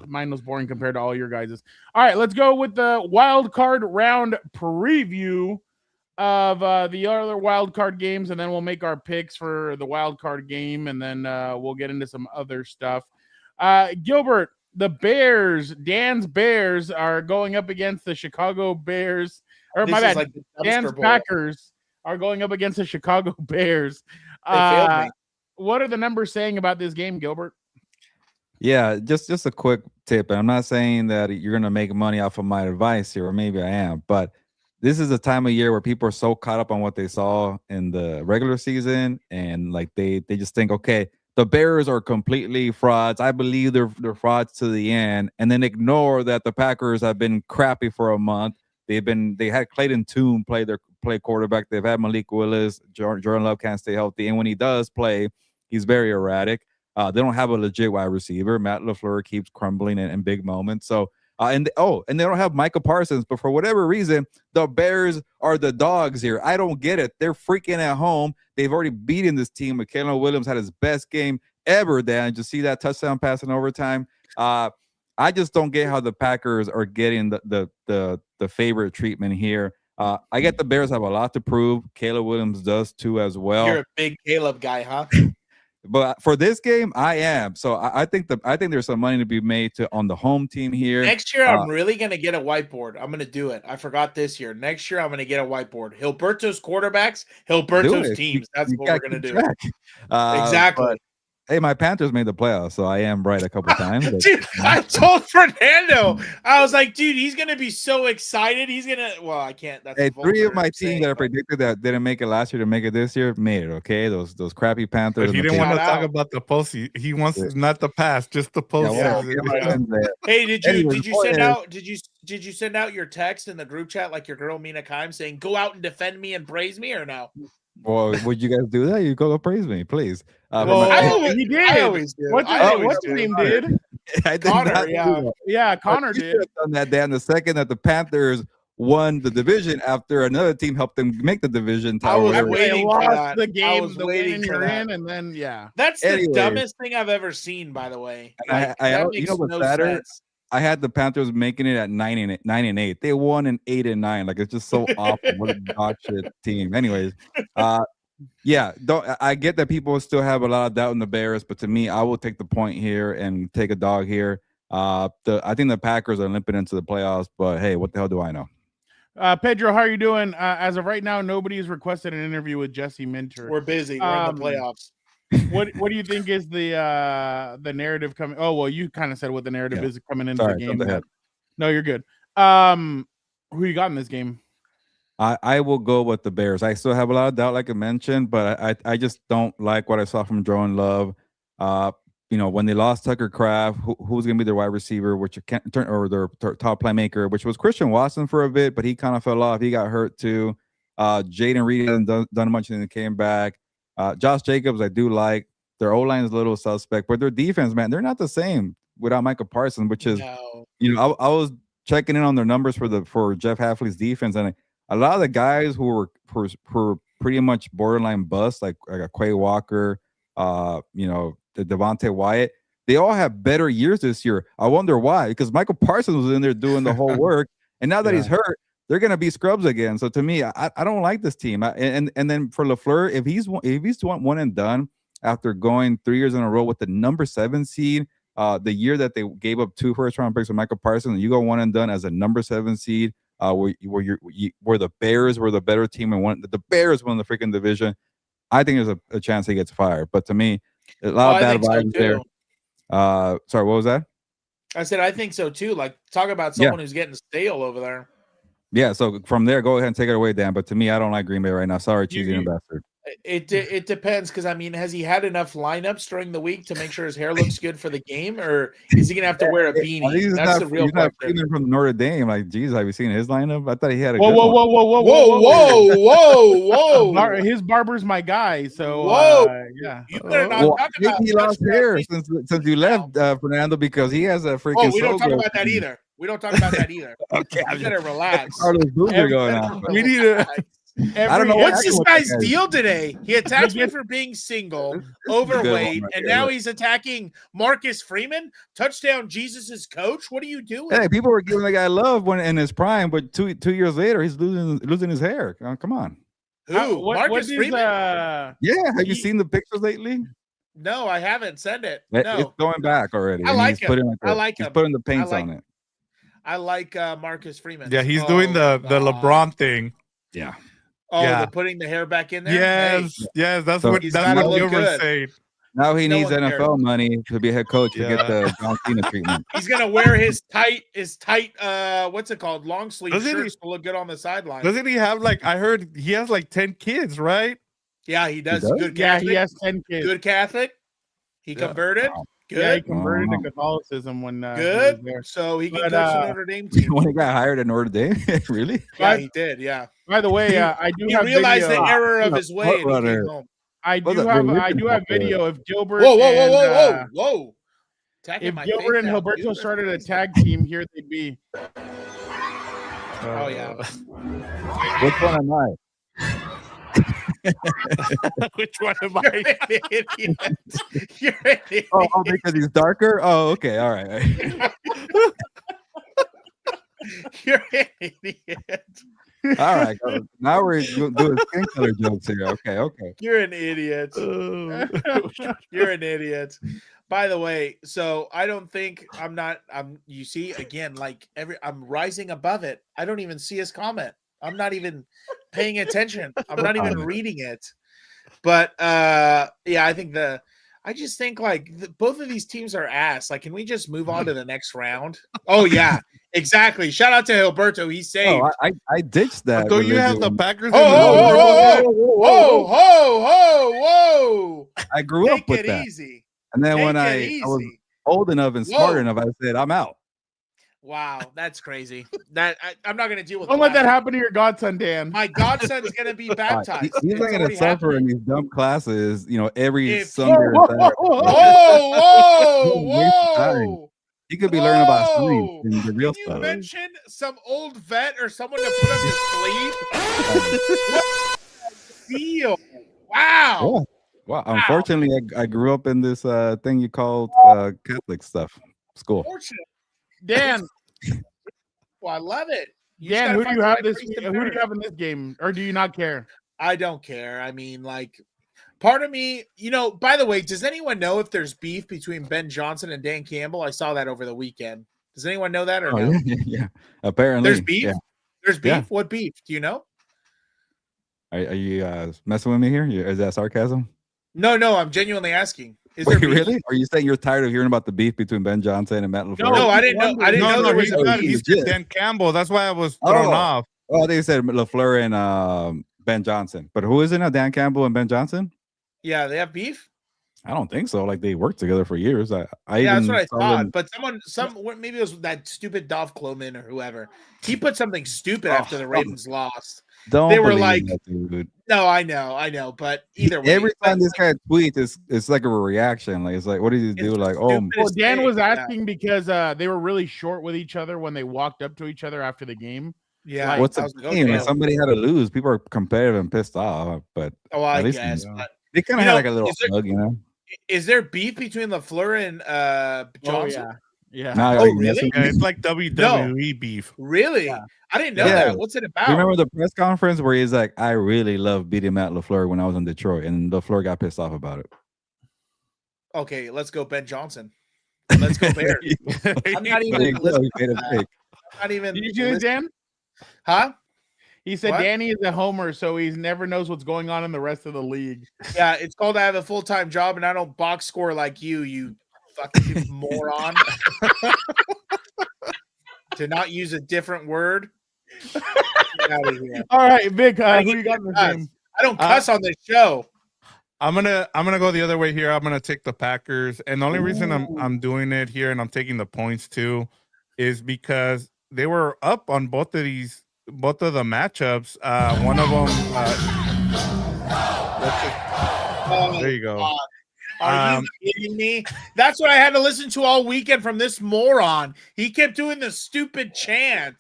mine was boring compared to all your guys's. All right, let's go with the wild card round preview of the other wild card games, and then we'll make our picks for the wild card game, and then we'll get into some other stuff. Gilbert, the Bears, Dan's Bears are going up against the Chicago Bears. Or This my is bad, like the Dan's dumpster bowl. Packers are going up against the Chicago Bears. They failed me. What are the numbers saying about this game, Gilbert? Yeah, just a quick tip. And I'm not saying that you're gonna make money off of my advice here, or maybe I am, but this is a time of year where people are so caught up on what they saw in the regular season, and like they just think, okay, the Bears are completely frauds. I believe they're frauds to the end, and then ignore that the Packers have been crappy for a month. They had Clayton Tune play quarterback. They've had Malik Willis. Jordan Love can't stay healthy, and when he does play, he's very erratic. They don't have a legit wide receiver. Matt LaFleur keeps crumbling in big moments. So, and they don't have Micah Parsons. But for whatever reason, the Bears are the dogs here. I don't get it. They're freaking at home. They've already beaten this team. Caleb Williams had his best game ever. Then just see that touchdown pass in overtime. I just don't get how the Packers are getting the favorite treatment here. I get the Bears have a lot to prove. Caleb Williams does too as well. You're a big Caleb guy, huh? But for this game, I am. So I think there's some money to be made on the home team here. Next year, I'm really going to get a whiteboard. I'm going to do it. I forgot this year. Next year, I'm going to get a whiteboard. Hilberto's quarterbers, Hilberto's teams. That's what we're going to do. Exactly. But, hey, my Panthers made the playoffs, so I am right a couple times. But, Dude, I told Fernando, I was like, dude, he's going to be so excited. He's going to, well, I can't. That's hey, a three of vulgar my saying, teams that I but- predicted that didn't make it last year to make it this year made it. Okay, those crappy Panthers. But he and the didn't want to Shout talk out. about the post. He wants not the past, just the Yeah, post. well, Yeah. get my friends there. Hey, did Anyways, you go send ahead. out did you send out your text in the group chat like your girl Mina Kime saying go out and defend me and praise me or no? Well, would you guys do that? You go praise me, please. For Well, my- I always- he did. I always do. What's I his, always what's his do. name did? I did Connor, not do yeah. that. Yeah, But Connor you did. should have done that, Dan. The second that the Panthers won the division after another team helped them make the division. I was title. waiting They for lost that. the I game, was the waiting win, for you're that. in, and then yeah. That's the Anyways. dumbest thing I've ever seen, by the way. And Like, I that you makes know what's no better? sense. I had the Panthers making it at 9-8. They won an 8-9. Like it's just so awful. What a dog shit team. Anyways, yeah, I get that people still have a lot of doubt in the Bears, but to me, I will take the point here and take a dog here. I think the Packers are limping into the playoffs, but hey, what the hell do I know? Pedro, how are you doing? As of right now, nobody has requested an interview with Jesse Minter. We're busy. We're in the playoffs. What do you think is the narrative coming? Oh well, you kind of said what the narrative Yeah. is coming into Sorry, the game. jumped ahead. No, you're good. Who you got in this game? I will go with the Bears. I still have a lot of doubt, like I mentioned, but I just don't like what I saw from Jordan Love. When they lost Tucker Kraft, who's going to be their wide receiver, which can't turn, or their top playmaker, which was Christian Watson for a bit, but he kind of fell off. He got hurt too. Jaden Reed hasn't done much and he came back. Josh Jacobs, I do like. Their O-line is a little suspect, but their defense, man, they're not the same without Michael Parsons, which is, I was checking in on their numbers for Jeff Hafley's defense, and a lot of the guys who were pretty much borderline bust, like Quay Walker, the Devontae Wyatt, they all have better years this year. I wonder why, because Michael Parsons was in there doing the whole work, and now that he's hurt, they're gonna be scrubs again. So to me, I don't like this team. And then for LaFleur, if he's one and done after going 3 years in a row with the number 7 seed, the year that they gave up 2 first-round picks with Michael Parsons, and you go one and done as a number 7 seed, where the Bears were the better team and the Bears won the freaking division, I think there's a chance he gets fired. But to me, a lot of bad vibes there. Sorry, what was that? I said I think so too. Like, talk about someone who's getting stale over there. Yeah, so from there, go ahead and take it away, Dan. But to me, I don't like Green Bay right now. Sorry, cheesy bastard. It depends, because I mean, has he had enough lineups during the week to make sure his hair looks good for the game, or is he gonna have to wear a beanie? That's the real question. From Notre Dame, like, geez, have you seen his lineup? I thought he had a whoa. His barber's my guy, so yeah. You better not talk about. He lost hair since you left, Fernando, because he has a freaking. We don't talk about that either. Okay, you better relax. Going on. We need to. I don't know what's this guy's deal today. He attacks me for being single, overweight, and now he's attacking Marcus Freeman, touchdown Jesus's coach. What are you doing? Hey, people were giving the guy love when in his prime, but two years later, he's losing his hair. Come on. Who? Marcus Freeman? Yeah. Have you seen the pictures lately? No, I haven't. Send it. No. It's going back already. I like him. He's putting the paints on it. I like Marcus Freeman. Yeah, he's doing the LeBron thing. Yeah. Oh, they're putting the hair back in there? Yes, that's what you were saying. Now he needs NFL money to be head coach to get the John Cena treatment. He's gonna wear his tight, what's it called? Long sleeve shirts to look good on the sideline. Doesn't he have I heard he has 10 kids, right? Yeah, he does. Good Catholic. Yeah, he has 10 kids. Good Catholic. He converted. Wow. Good. Yeah, he converted to Catholicism when good. He was there. So he can coach the Notre Dame team. When he got hired at Notre Dame, really? Yeah, he did. Yeah. By the way, I do have realized video. the error of his way. And he came home. I do have video of Gilbert. Whoa! If Gilbert and Gilberto started a tag team, here they'd be. Oh yeah. Which one am I? Which one am I? You're an idiot. Oh, because he's darker? Oh, okay. All right. You're an idiot. All right. Now we're doing skin color jokes here. Okay. You're an idiot. You're an idiot. By the way, so I don't think you see, again, I'm rising above it. I don't even see his comment. I'm not even paying attention. I'm not even reading it. But I just think both of these teams are ass. Can we just move on to the next round? Oh yeah, exactly. Shout out to Gilberto. He saved. Oh, I ditched that. Don't you have the Packers? Whoa! I grew up with that. Easy. And then when I was old enough and smart enough, I said, I'm out. Wow, that's crazy. I'm not going to deal with. Don't let that happen to your godson, Dan. My godson's going to be baptized. He's not going to suffer in these dumb classes, every Sunday. Whoa! He could be learning about science and the real stuff. You mention some old vet or someone to put up his sleeve. Wow. Yeah. Wow. Unfortunately, I grew up in this thing you call Catholic stuff school. Dan. Well, I love it. Dan, who do you have in this game, or do you not care? I don't care. I mean, part of me, by the way, does anyone know if there's beef between Ben Johnson and Dan Campbell? I saw that over the weekend. Does anyone know that or no? Yeah. Apparently. There's beef? Yeah. There's beef? Yeah. What beef? Do you know? Are you messing with me here? Is that sarcasm? No, I'm genuinely asking. Wait, really? Are you saying you're tired of hearing about the beef between Ben Johnson and Matt LaFleur? No, I didn't know. I didn't know there was he said Dan Campbell. That's why I was thrown off. Oh, they said LaFleur and Ben Johnson. But who is it now? Dan Campbell and Ben Johnson? Yeah, they have beef. I don't think so. Like they worked together for years. I Yeah, that's even what I saw thought. them- But maybe it was that stupid Dolph Kloman or whoever. He put something stupid after the come Ravens lost. Don't they were believe like- that, dude. No, I know. But either way, Every time but, this guy tweets, it's like a reaction. Like it's like, what did he do? It's Like, the oh, stupidest Well, Dan thing, was yeah. asking because they were really short with each other when they walked up to each other after the game. Yeah, Like, what's I the was like, game? okay. Like, somebody had to lose. People are competitive and pissed off, but Oh, I at least guess. yeah. But they kind of You had know, like a little is there- hug, you know. is there beef between LaFleur and Johnson? Oh, yeah. Now, Oh, are you really? messing Yeah, with it's me? like WWE beef. Really? Yeah. I didn't know Yeah. that. What's it about? You remember the press conference where he's like, I really love beating Matt LaFleur when I was in Detroit, and LaFleur got pissed off about it. Okay, let's go Ben Johnson. Let's go Bears. I'm not There even you go, listening. he made a pick. Not even. Did you see this, listening. Dan? Huh? He said What? Danny is a homer, so he never knows what's going on in the rest of the league. Yeah, it's called I have a full-time job and I don't box score like you fucking moron. To not use a different word. Get out of here. All right, Vic, I who you got in this cuss. game? I don't cuss on this show. I'm gonna go the other way here. I'm gonna take the Packers, and the only reason I'm doing it here and I'm taking the points too is because they were up on both of the matchups. One of them. There you go. Are you kidding me? That's what I had to listen to all weekend from this moron. He kept doing the stupid chant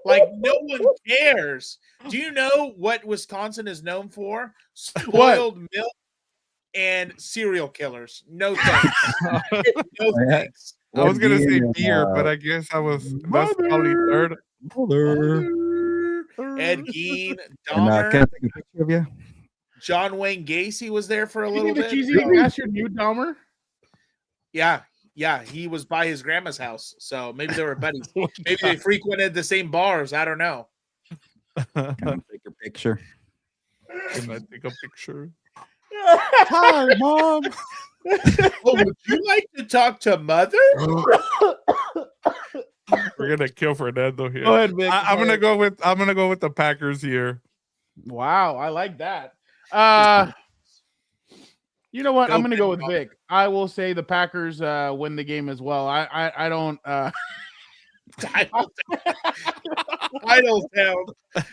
like no one cares. Do you know what Wisconsin is known for? Spoiled milk and serial killers. No thanks. No thanks. I was gonna say Dean, beer, but I guess that's probably third. Ed Gein, And Dahmer, can I take a picture of you? John Wayne Gacy was there for a Did little you get bit. the cheesy bastard new Dahmer? Yeah, he was by his grandma's house, so maybe they were buddies. Maybe they frequented the same bars. I don't know. Can I take a picture? Can I take a picture? Hi, Mom. Oh, would you like to talk to mother? We're gonna kill Fernando here. Go ahead, Vic. I'm gonna go with the Packers here. Wow, I like that. You know what? Go I'm going to go Vic, with bro. Vic. I will say the Packers win the game as well. I don't. Titletown.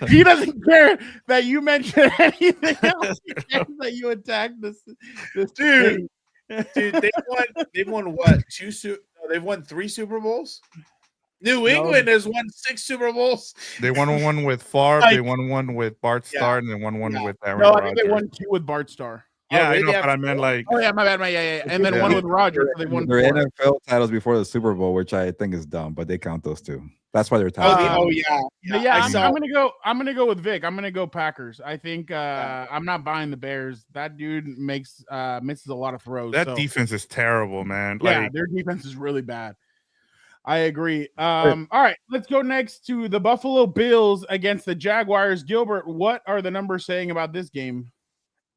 He doesn't care that you mentioned anything else. He cares that you attacked this Dude. thing. Dude, they've won what? They've won 3 Super Bowls. New England has won 6 Super Bowls. They won one with Favre. Like- They won one with Bart Yeah. Starr, and they won one Yeah. with Aaron No, I Rodgers. think they won 2 with Bart Starr. Yeah, Oh, I really? know, They but I have meant 4? like Oh yeah, my bad, yeah. And then Yeah. one with Rodgers, so they won Their 4. NFL titles before the Super Bowl, which I think is dumb, but they count those two. That's why they're Oh, tied. yeah. But yeah, I I'm saw. gonna go with Vic. I'm gonna go Packers. I think I'm not buying the Bears. That dude misses a lot of throws. that so. defense is terrible, man. Yeah, Like their defense is really bad. I agree. All right, let's go next to the Buffalo Bills against the Jaguars. Gilbert, what are the numbers saying about this game?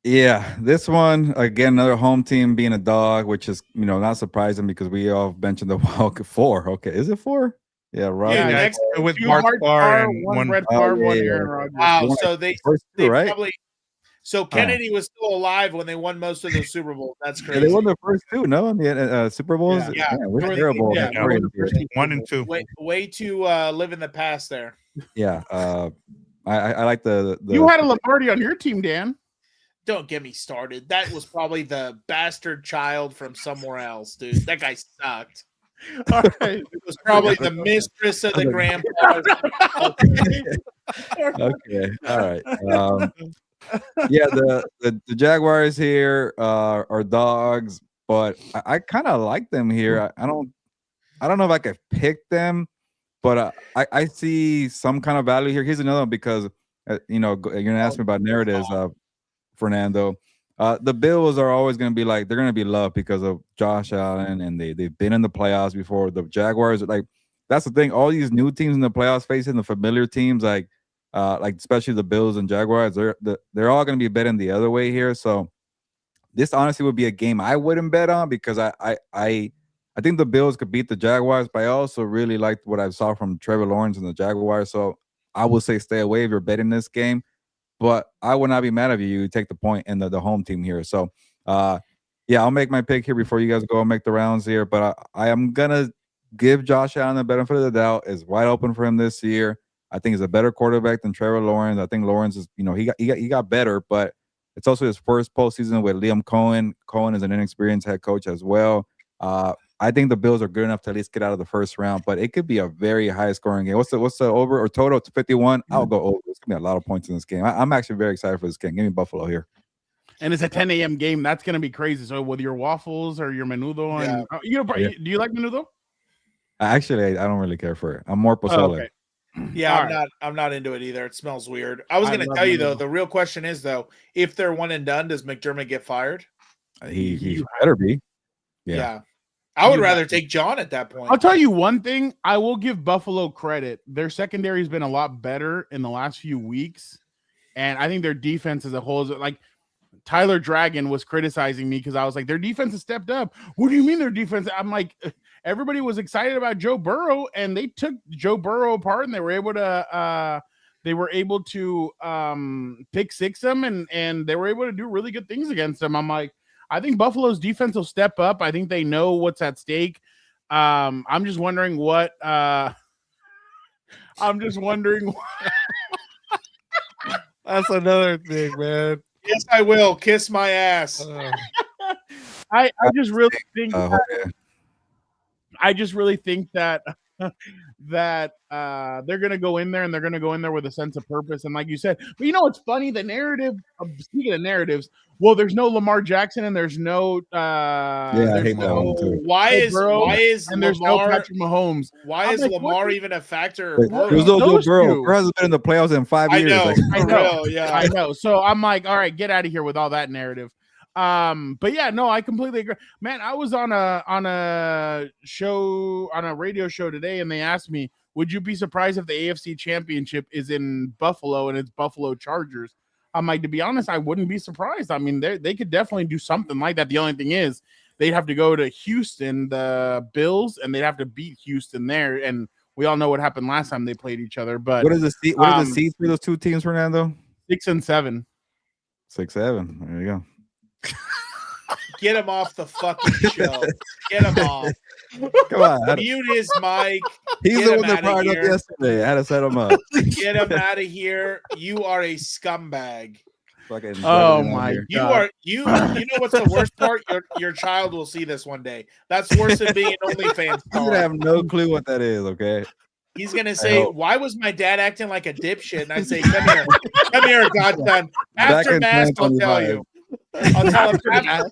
Yeah, this one again, another home team being a dog, which is not surprising because we all mentioned the Walk 4. Okay, is it 4? Yeah, right. Yeah, yeah, next- with 2 Bart Bart Starr Starr, and 1 one. Brett Oh, Favre, 1 yeah, Aaron yeah. Rodgers. Wow. You So they First two, they right? probably. So Kennedy was still alive when they won most of those Super Bowls. That's Yeah, crazy. they won the first two, no? In the Super Bowls. Yeah. Man, we're They were- terrible. yeah, at they were memory the here. first two. 1 and 2. way to live in the past there. Yeah, I like the. You had a Lombardi on your team, Dan. Don't get me started. That was probably the bastard child from somewhere else, dude. That guy sucked. All right. It was probably the mistress of the grandpa. Okay, all right. Yeah, the Jaguars here are dogs, but I kind of like them here. I don't know if I could pick them, but I see some kind of value here. Here's another one because you're gonna ask me about narratives, Fernando. The Bills are always gonna be like they're gonna be loved because of Josh Allen, and they've been in the playoffs before. The Jaguars are like that's the thing. All these new teams in the playoffs facing the familiar teams like especially the Bills and Jaguars, they're all going to be betting the other way here. So this honestly would be a game I wouldn't bet on because I think the Bills could beat the Jaguars, but I also really liked what I saw from Trevor Lawrence and the Jaguars. So I would say stay away if you're betting this game. But I would not be mad if you take the point in the home team here. So, yeah, I'll make my pick here before you guys go and make the rounds here. But I am gonna give Josh Allen the benefit of the doubt. It's wide open for him this year. I think he's a better quarterback than Trevor Lawrence. I think Lawrence is, he got better, but it's also his first postseason with Liam Cohen. Cohen is an inexperienced head coach as well. I think the Bills are good enough to at least get out of the first round, but it could be a very high scoring game. What's the over or total to 51? I'll go over. There's gonna be a lot of points in this game. I'm actually very excited for this game. Give me Buffalo here. And it's a 10 a.m. game. That's gonna be crazy. So with your waffles or your menudo, and do you like menudo? Actually, I don't really care for it. I'm more pozole. Oh, okay. Yeah, I'm not into it either. It smells weird. I was going to tell you though, the real question is though, if they're one and done, does McDermott get fired? He better be. Yeah. I would rather take John at that point. I'll tell you one thing. I will give Buffalo credit. Their secondary has been a lot better in the last few weeks, and I think their defense as a whole is like. Tyler Dragon was criticizing me because I was like, their defense has stepped up. What do you mean their defense? I'm like, everybody was excited about Joe Burrow, and they took Joe Burrow apart, and they were able to pick six him, and they were able to do really good things against him. I'm like, I think Buffalo's defense will step up. I think they know what's at stake. I'm just wondering what. That's another thing, man. Yes, I will. Kiss my ass. I just really think I just really think that that they're gonna go in there and they're gonna go in there with a sense of purpose. And like you said, but you know what's funny? The narrative, speaking of narratives, well, there's no Lamar Jackson and there's no I hate that one too. Why is and there's no Patrick Mahomes. Why is Lamar even a factor? There's no Joe Burrow. Burrow hasn't been in the playoffs in 5 years. I know. So I'm like, all right, get out of here with all that narrative. But yeah, no, I completely agree. Man, I was on a radio show today, and they asked me, would you be surprised if the AFC Championship is in Buffalo and it's Buffalo Chargers? I'm like, to be honest, I wouldn't be surprised. I mean, they could definitely do something like that. The only thing is they'd have to go to Houston, the Bills, and they'd have to beat Houston there. And we all know what happened last time they played each other. But what is the seed for those two teams, Fernando? 6 and 7. 6-7. There you go. Get him off the fucking show. Get him off. Come on. Mute his mic. He's the one that fired up yesterday. I had to set him up. Get him out of here. You are a scumbag. Oh my God. You know what's the worst part? Your child will see this one day. That's worse than being an OnlyFans. He's gonna have no clue what that is, okay? He's gonna say, "Why was my dad acting like a dipshit?" And I say, "Come here, godson. After mass, I'll tell you.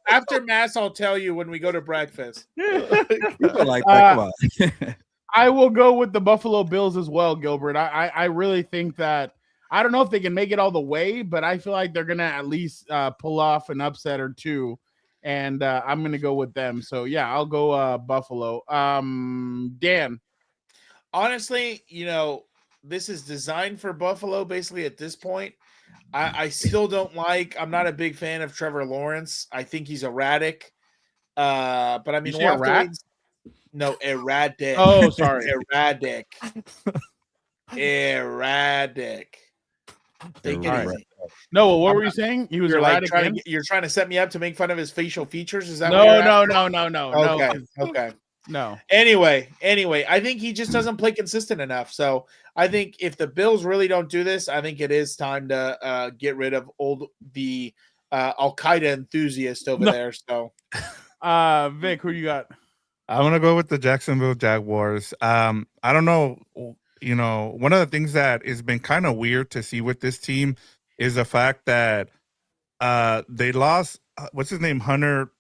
After mass, I'll tell you when we go to breakfast." People like that. Come on. I will go with the Buffalo Bills as well, Gilbert. I really think that I don't know if they can make it all the way, but I feel like they're gonna at least pull off an upset or two, and I'm gonna go with them. So yeah, I'll go Buffalo. Dan. Honestly, this is designed for Buffalo. Basically, at this point, I still don't like. I'm not a big fan of Trevor Lawrence. I think he's erratic. But I mean, no, erratic. Oh, sorry, erratic. Erratic. Take it easy. No, what were you saying? He was erratic. You're trying to set me up to make fun of his facial features. Is that no? Okay. No. Anyway, I think he just doesn't play consistent enough. So I think if the Bills really don't do this, I think it is time to get rid of the Al Qaeda enthusiast over there. So, Vic, who you got? I'm gonna go with the Jacksonville Jaguars. I don't know. One of the things that has been kind of weird to see with this team is the fact that they lost. What's his name? Hunter.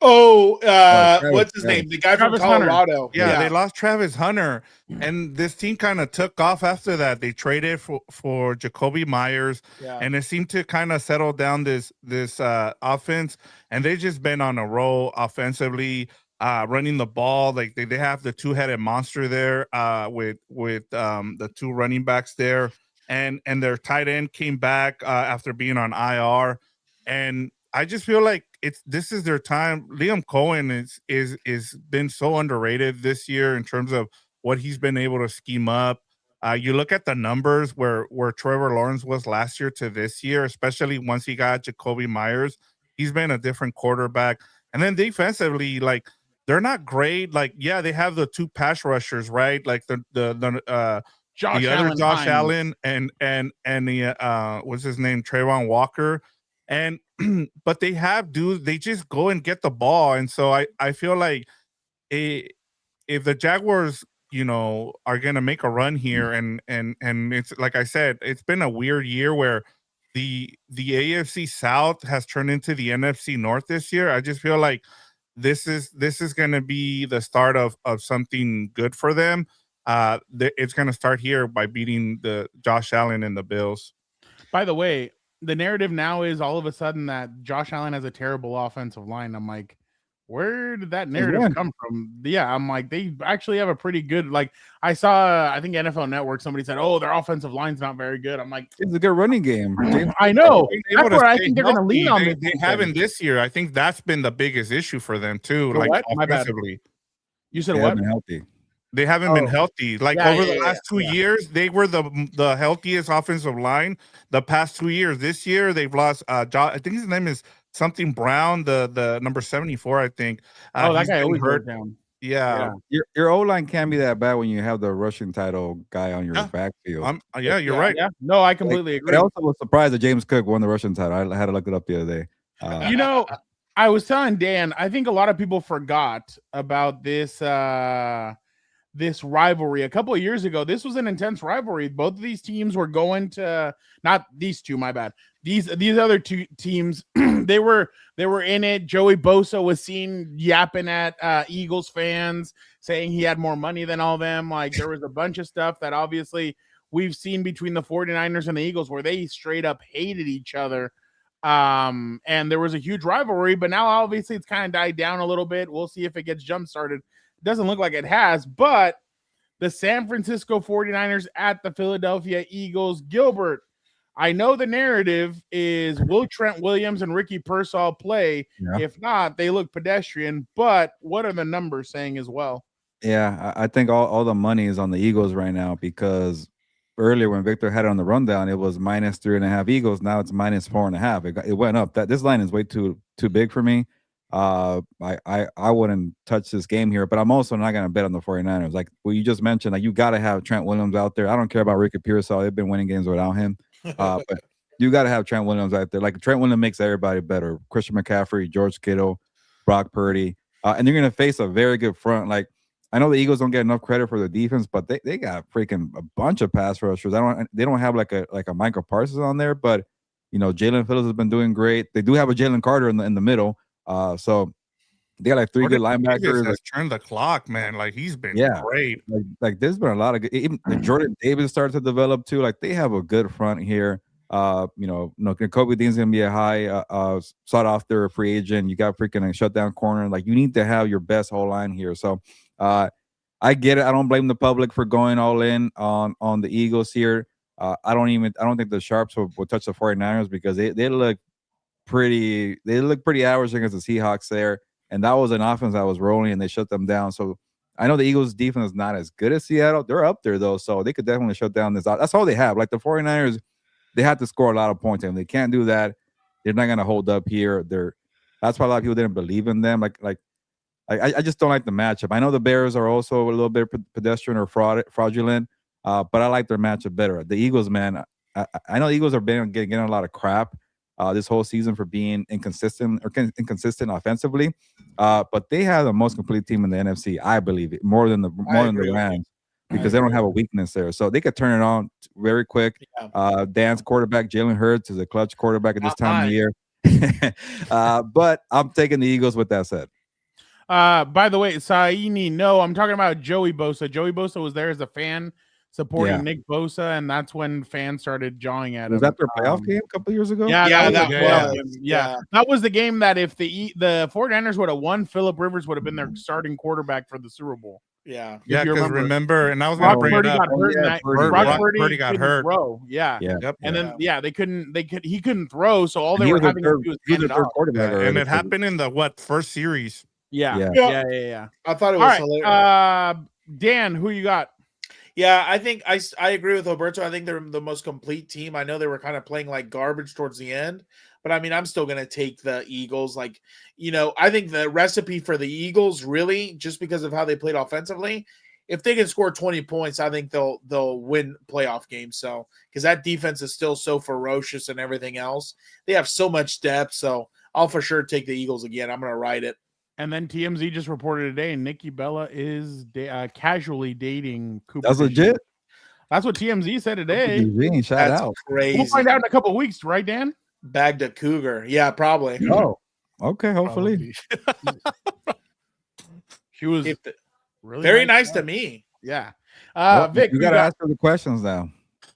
Oh, what's his name? The guy from Colorado. Yeah, they lost Travis Hunter, and this team kind of took off after that. They traded for Jacoby Myers, and it seemed to kind of settle down this offense, and they've just been on a roll offensively, running the ball. Like they have the two-headed monster there with the two running backs there, and their tight end came back after being on IR, and I just feel like this is their time. Liam Cohen is been so underrated this year in terms of what he's been able to scheme up. You look at the numbers where Trevor Lawrence was last year to this year, especially once he got Jacoby Myers. He's been a different quarterback. And then defensively, like, they're not great. Like, yeah, they have the 2 pass rushers, right? Like the other Josh Allen and the what's his name, Trayvon Walker, and but they have dudes. They just go and get the ball, and so I feel like if the Jaguars, are gonna make a run here, and it's like I said, it's been a weird year where the AFC South has turned into the NFC North this year. I just feel like this is going to be the start of something good for them. It's going to start here by beating the Josh Allen and the Bills. By the way, the narrative now is all of a sudden that Josh Allen has a terrible offensive line. I'm like, where did that narrative come from? Yeah, I'm like, they actually have a pretty good, like, I saw, I think NFL Network, somebody said, oh, their offensive line's not very good. I'm like, it's a good running game. I know. That's where I think they're going to lean on this. They haven't this year. I think that's been the biggest issue for them, too. Like, what? offensively. You said what? Healthy. They haven't been healthy. Like, over the last 2 years, they were the healthiest offensive line the past 2 years. This year, they've lost, I think his name is something Brown, the number 74, I think. That guy always hurt down. Yeah. Your O-line can't be that bad when you have the rushing title guy on your backfield. You're right. Yeah. No, I completely agree. But I also was surprised that James Cook won the rushing title. I had to look it up the other day. I was telling Dan, I think a lot of people forgot about this this rivalry. A couple of years ago, this was an intense rivalry. Both of these teams were going to, not these two, my bad. These other 2 teams, they were in it. Joey Bosa was seen yapping at Eagles fans, saying he had more money than all of them. Like, there was a bunch of stuff that obviously we've seen between the 49ers and the Eagles where they straight up hated each other. And there was a huge rivalry, but now obviously it's kind of died down a little bit. We'll see if it gets jump started. Doesn't look like it has, but the San Francisco 49ers at the Philadelphia Eagles. Gilbert, I know the narrative is, will Trent Williams and Ricky Pearsall play? Yeah. If not, they look pedestrian, but what are the numbers saying as well? Yeah, I think all the money is on the Eagles right now, because earlier when Victor had it on the rundown, it was -3.5 Eagles. Now it's -4.5. It went up. This line is way too big for me. I wouldn't touch this game here, but I'm also not going to bet on the 49ers. Like what you just mentioned, like you got to have Trent Williams out there. I don't care about Ricky Pearsall. They've been winning games without him. But you got to have Trent Williams out there. Like Trent Williams makes everybody better. Christian McCaffrey, George Kittle, Brock Purdy. And they're going to face a very good front. Like, I know the Eagles don't get enough credit for the defense, but they got freaking a bunch of pass rushers. They don't have like a Michael Parsons on there, but Jalen Phillips has been doing great. They do have a Jalen Carter in the middle. So they got like 3 good linebackers. Has turned the clock, man. Like he's been great. Like there's been a lot of good. Even Jordan Davis started to develop too. Like they have a good front here. Kobe Dean's gonna be a high sought after free agent. You got freaking a shutdown corner. Like you need to have your best whole line here. So I get it. I don't blame the public for going all in on the Eagles here. I don't think the Sharps will touch the 49ers because they look pretty average against the Seahawks there. And that was an offense that was rolling and they shut them down. So I know the Eagles defense is not as good as Seattle. They're up there though. So they could definitely shut down this. That's all they have. Like the 49ers, they have to score a lot of points. And if they can't do that, they're not going to hold up here. That's why a lot of people didn't believe in them. I just don't like the matchup. I know the Bears are also a little bit pedestrian or fraudulent, but I like their matchup better. The Eagles, man, I know the Eagles are getting a lot of crap this whole season for being inconsistent offensively, but they have the most complete team in the NFC, I believe, more than the Rams, because they don't have a weakness there. So they could turn it on very quick. Yeah. Dan's quarterback, Jalen Hurts, is a clutch quarterback at this time of the year. But I'm taking the Eagles with that said. By the way, Saini, no, I'm talking about Joey Bosa. Joey Bosa was there as a fan supporting Nick Bosa, and that's when fans started jawing at him. Was that their playoff game a couple years ago? Yeah, that was the game that if the 49ers would have won, Phillip Rivers would have been their starting quartable for the Super Bowl. Yeah, because remember, and I was going to bring it up. Brock Purdy got hurt. Throw. Yeah. And then he couldn't throw, so all they were having to do was hand it off. And it happened in the first series. Yeah. I thought it was hilarious. Dan, who you got? Yeah, I think I agree with Alberto. I think they're the most complete team. I know they were kind of playing like garbage towards the end, but I mean, I'm still going to take the Eagles. Like, I think the recipe for the Eagles really, just because of how they played offensively, if they can score 20 points, I think they'll win playoff games. So, because that defense is still so ferocious and everything else, they have so much depth. So, I'll for sure take the Eagles again. I'm going to ride it. And then TMZ just reported today, Nikki Bella is casually dating Cooper. That's legit. That's what TMZ said today. Eugene, shout That's out. crazy. We'll find out in a couple of weeks, right, Dan? Bagged a cougar. Yeah, probably. Oh, okay. Hopefully. She was If- really Very nice to me. Yeah. you Vic, who you gotta got? ask her the questions now.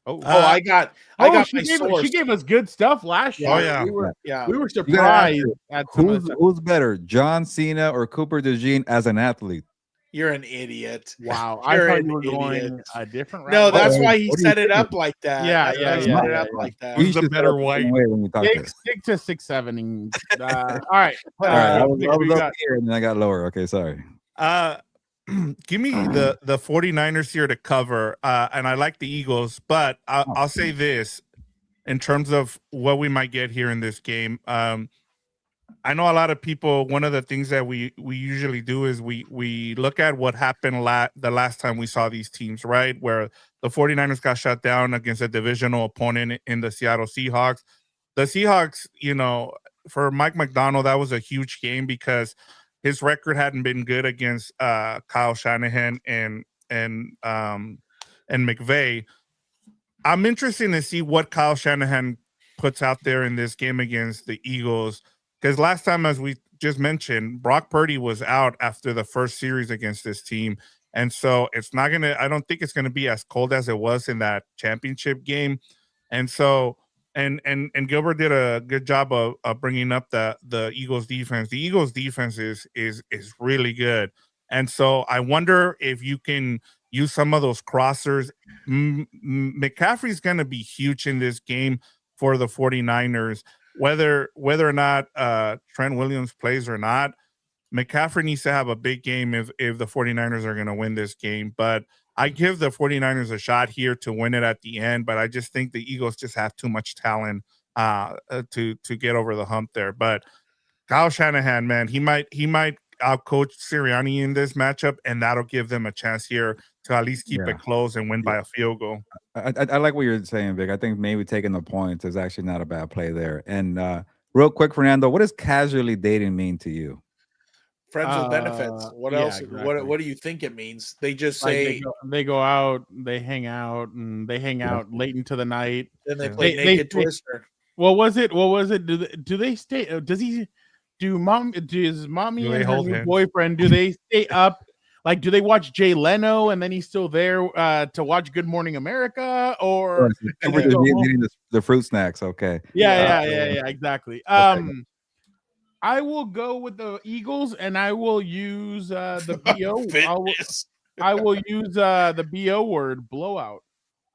I got my source. she gave us good stuff last year. Oh, yeah. We were Yeah. we were You gotta ask surprised her, at some of the stuff. who's better, John Cena or Cooper DeJean as an athlete? You're an idiot. Wow, I You're thought an you were going idiot. a different route. No, that's Oh, why he what do you set it think? up like that. Yeah, That's yeah, why he yeah, set it yeah, up yeah. like that. Who's We the should better set up the same white? way when we talk Stick, this. stick to 6'7". All right. All right, I was, Vic, I who was you up got? here and then I got lower. Okay, sorry. Give me the 49ers here to cover, and I like the Eagles, but I'll say this in terms of what we might get here in this game. I know a lot of people, one of the things that we usually do is we look at what happened the last time we saw these teams, right? Where the 49ers got shut down against a divisional opponent in the Seattle Seahawks. The Seahawks, for Mike McDonald, that was a huge game because his record hadn't been good against Kyle Shanahan and McVay. I'm interested to see what Kyle Shanahan puts out there in this game against the Eagles. Because last time, as we just mentioned, Brock Purdy was out after the first series against this team. And so I don't think it's going to be as cold as it was in that championship game. And so, and Gilbert did a good job of bringing up the Eagles defense. The Eagles defense is really good. And so I wonder if you can use some of those crossers. McCaffrey's going to be huge in this game for the 49ers. Whether or not Trent Williams plays or not, McCaffrey needs to have a big game if the 49ers are going to win this game. But I give the 49ers a shot here to win it at the end, but I just think the Eagles just have too much talent to get over the hump there. But Kyle Shanahan, man, he might outcoach Sirianni in this matchup, and that'll give them a chance here to at least keep it close and win by a field goal. I like what you're saying, Vic. I think maybe taking the points is actually not a bad play there. And real quick, Fernando, what does casually dating mean to you? Friends with benefits. What else? Exactly. What do you think it means? They just Like say they go out, they hang out, and they hang out late into the night. then they play naked Twister. What was it? Do they stay? Does mommy and her new boyfriend? Do they stay up? Like, do they watch Jay Leno and then he's still there to watch Good Morning America? Or We're just eating the fruit snacks. Okay. Yeah, exactly. I will go with the Eagles, and I will use the BO. I will use the BO word, blowout.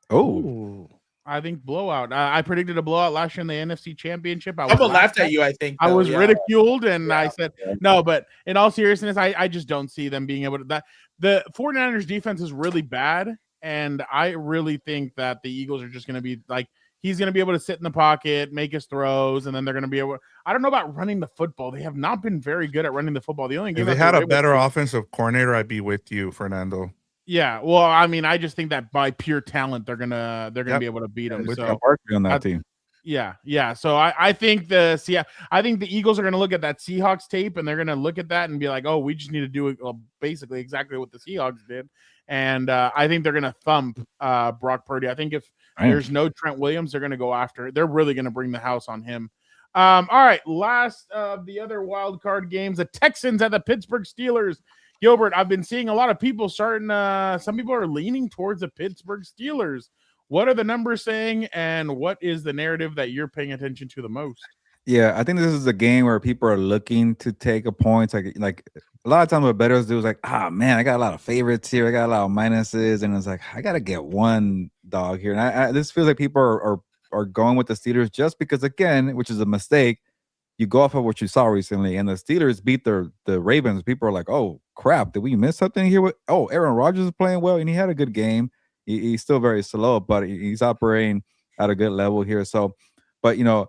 Oh, I think blowout. I predicted a blowout last year in the NFC Championship. Someone laughed at you, I think. I was ridiculed, and I said no. But in all seriousness, I just don't see them being able to. The 49ers defense is really bad, and I really think that the Eagles are just going to be like, he's going to be able to sit in the pocket, make his throws, and then they're going to be able. I don't know about running the football. They have not been very good at running the football. The only game if they had a better offensive coordinator, I'd be with you, Fernando. Yeah, well, I mean, I just think that by pure talent, they're gonna be able to beat them. With so Barkley on that team. Yeah. So I think the Eagles are gonna look at that Seahawks tape and they're gonna look at that and be like, oh, we just need to do basically exactly what the Seahawks did. And I think they're gonna thump Brock Purdy. I think if there's no Trent Williams, they're gonna go after it. They're really gonna bring the house on him. All right, last of the other wild card games, the Texans at the Pittsburgh Steelers. Gilbert, I've been seeing a lot of people starting. Some people are leaning towards the Pittsburgh Steelers. What are the numbers saying, and what is the narrative that you're paying attention to the most? Yeah, I think this is a game where people are looking to take a point. Like a lot of times what bettors do is like, man, I got a lot of favorites here. I got a lot of minuses, and it's like I got to get one dog here. And this feels like people are going with the Steelers just because, again, which is a mistake. you go off of what you saw recently, and the Steelers beat the Ravens. People are like, "Oh crap, did we miss something here?" Aaron Rodgers is playing well, and he had a good game. He's still very slow, but he's operating at a good level here. So, but when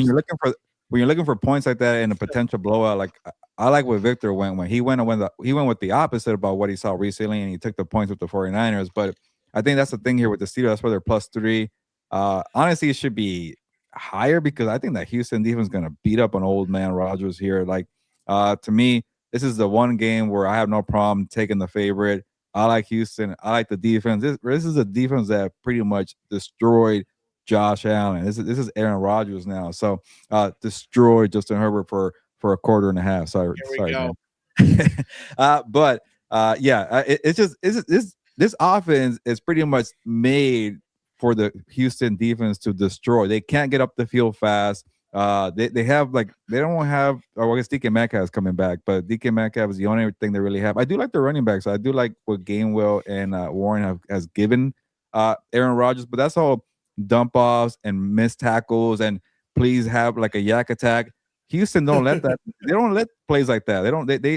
you're looking for points like that in a potential blowout, like I like what Victor went when he went with the opposite about what he saw recently, and he took the points with the 49ers. But I think that's the thing here with the Steelers. That's why they're +3. Honestly, it should be higher because I think that Houston defense is going to beat up on old man Rodgers here. Like, to me, this is the one game where I have no problem taking the favorite. I like Houston. I like the defense. This is a defense that pretty much destroyed Josh Allen. This is Aaron Rodgers now. So destroyed Justin Herbert for a quarter and a half. Sorry, man. This offense is pretty much made for the Houston defense to destroy. They can't get up the field fast. I guess DK Metcalf is coming back, but DK Metcalf is the only thing they really have. I do like the running backs. I do like what Gainwell and Warren has given Aaron Rodgers, but that's all dump offs and missed tackles and please have like a yak attack. Houston don't let that. They don't let plays like that.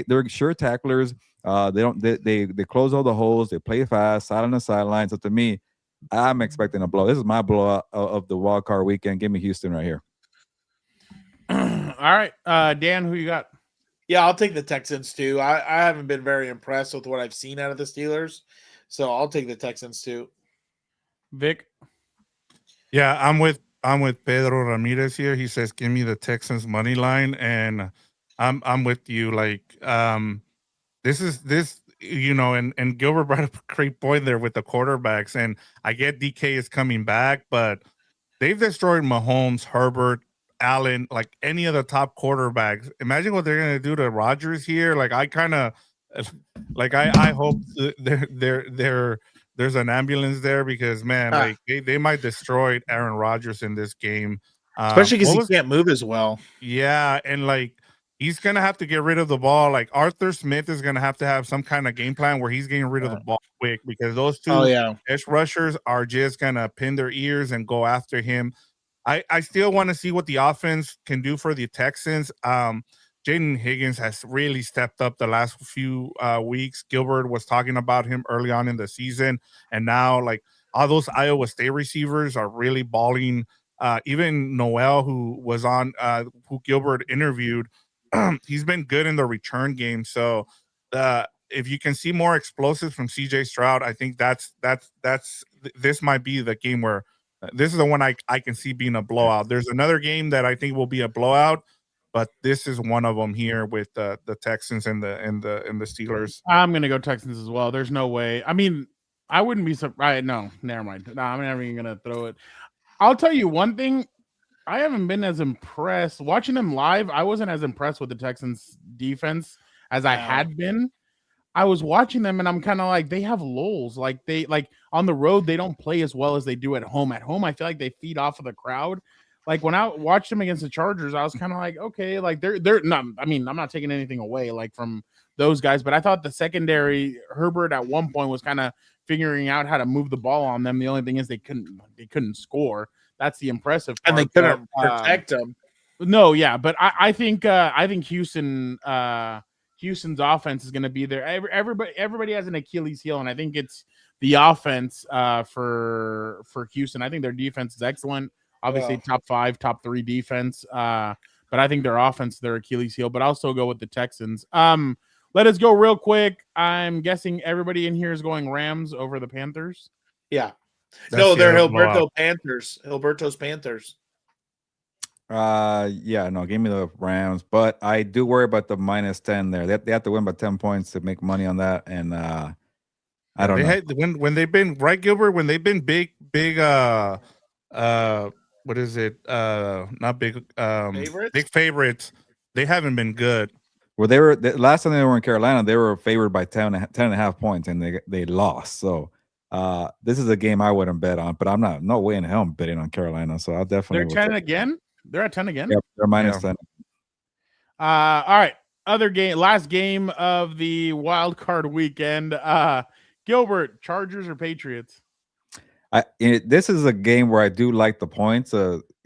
They're sure tacklers. They close all the holes. They play fast, side on the sideline. So to me, I'm expecting a blow. This is my blowout of the wild card weekend. Give me Houston right here. All right, Dan, who you got? Yeah, I'll take the Texans too. I haven't been very impressed with what I've seen out of the Steelers, so I'll take the Texans too. Vic? Yeah, I'm with Pedro Ramirez here. He says, "Give me the Texans money line," and I'm with you. Like, this. And Gilbert brought up a great point there with the quarterbacks, and I get DK is coming back, but they've destroyed Mahomes, Herbert, Allen, like any of the top quarterbacks. Imagine what they're gonna do to Rodgers here. Like I hope there's an ambulance there because man, like they might destroy Aaron Rodgers in this game, especially because he can't move as well. Yeah, and like he's gonna have to get rid of the ball. Like Arthur Smith is gonna have to have some kind of game plan where he's getting rid of the ball quick because those two edge rushers are just gonna pin their ears and go after him. I still want to see what the offense can do for the Texans. Jaden Higgins has really stepped up the last few weeks. Gilbert was talking about him early on in the season, and now like all those Iowa State receivers are really balling. Even Noel, who was on, who Gilbert interviewed, he's been good in the return game. So if you can see more explosives from CJ Stroud, I think this might be the game where this is the one I can see being a blowout. There's another game that I think will be a blowout, but this is one of them here with the Texans and the Steelers. I'm gonna go Texans as well. There's no way. I mean, I wouldn't be surprised. No, never mind. No, I'm never even gonna throw it. I'll tell you one thing. I haven't been as impressed watching them live. I wasn't as impressed with the Texans defense as I had been. I was watching them and I'm kind of like, they have lulls. Like on the road, they don't play as well as they do at home. At home, I feel like they feed off of the crowd. Like when I watched them against the Chargers, I was kind of like, okay, like they're not. I mean, I'm not taking anything away like from those guys, but I thought the secondary, Herbert at one point was kind of figuring out how to move the ball on them. The only thing is they couldn't score. That's the impressive part. And they couldn't protect them. No, yeah, but I think Houston's offense is going to be there. Everybody has an Achilles heel, and I think it's the offense for Houston. I think their defense is excellent. Obviously, top 5, top 3 defense. But I think their offense is their Achilles heel. But I'll still go with the Texans. Let us go real quick. I'm guessing everybody in here is going Rams over the Panthers. Yeah. No, they're Gilberto's Panthers. Give me the Rams, but I do worry about the -10 there. They have to win by 10 points to make money on that, and I don't know. When they've been right, Gilbert, when they've been big what is it? Not big favorites? Big favorites. They haven't been good. Well, the last time they were in Carolina, they were favored by 10.5 points, and they lost. So this is a game I wouldn't bet on, but no way in hell I'm betting on Carolina. So I'll definitely. They're 10 again. They're at 10 again. Yep, they're -10. All right. Last game of the wild card weekend. Gilbert, Chargers or Patriots? This is a game where I do like the points.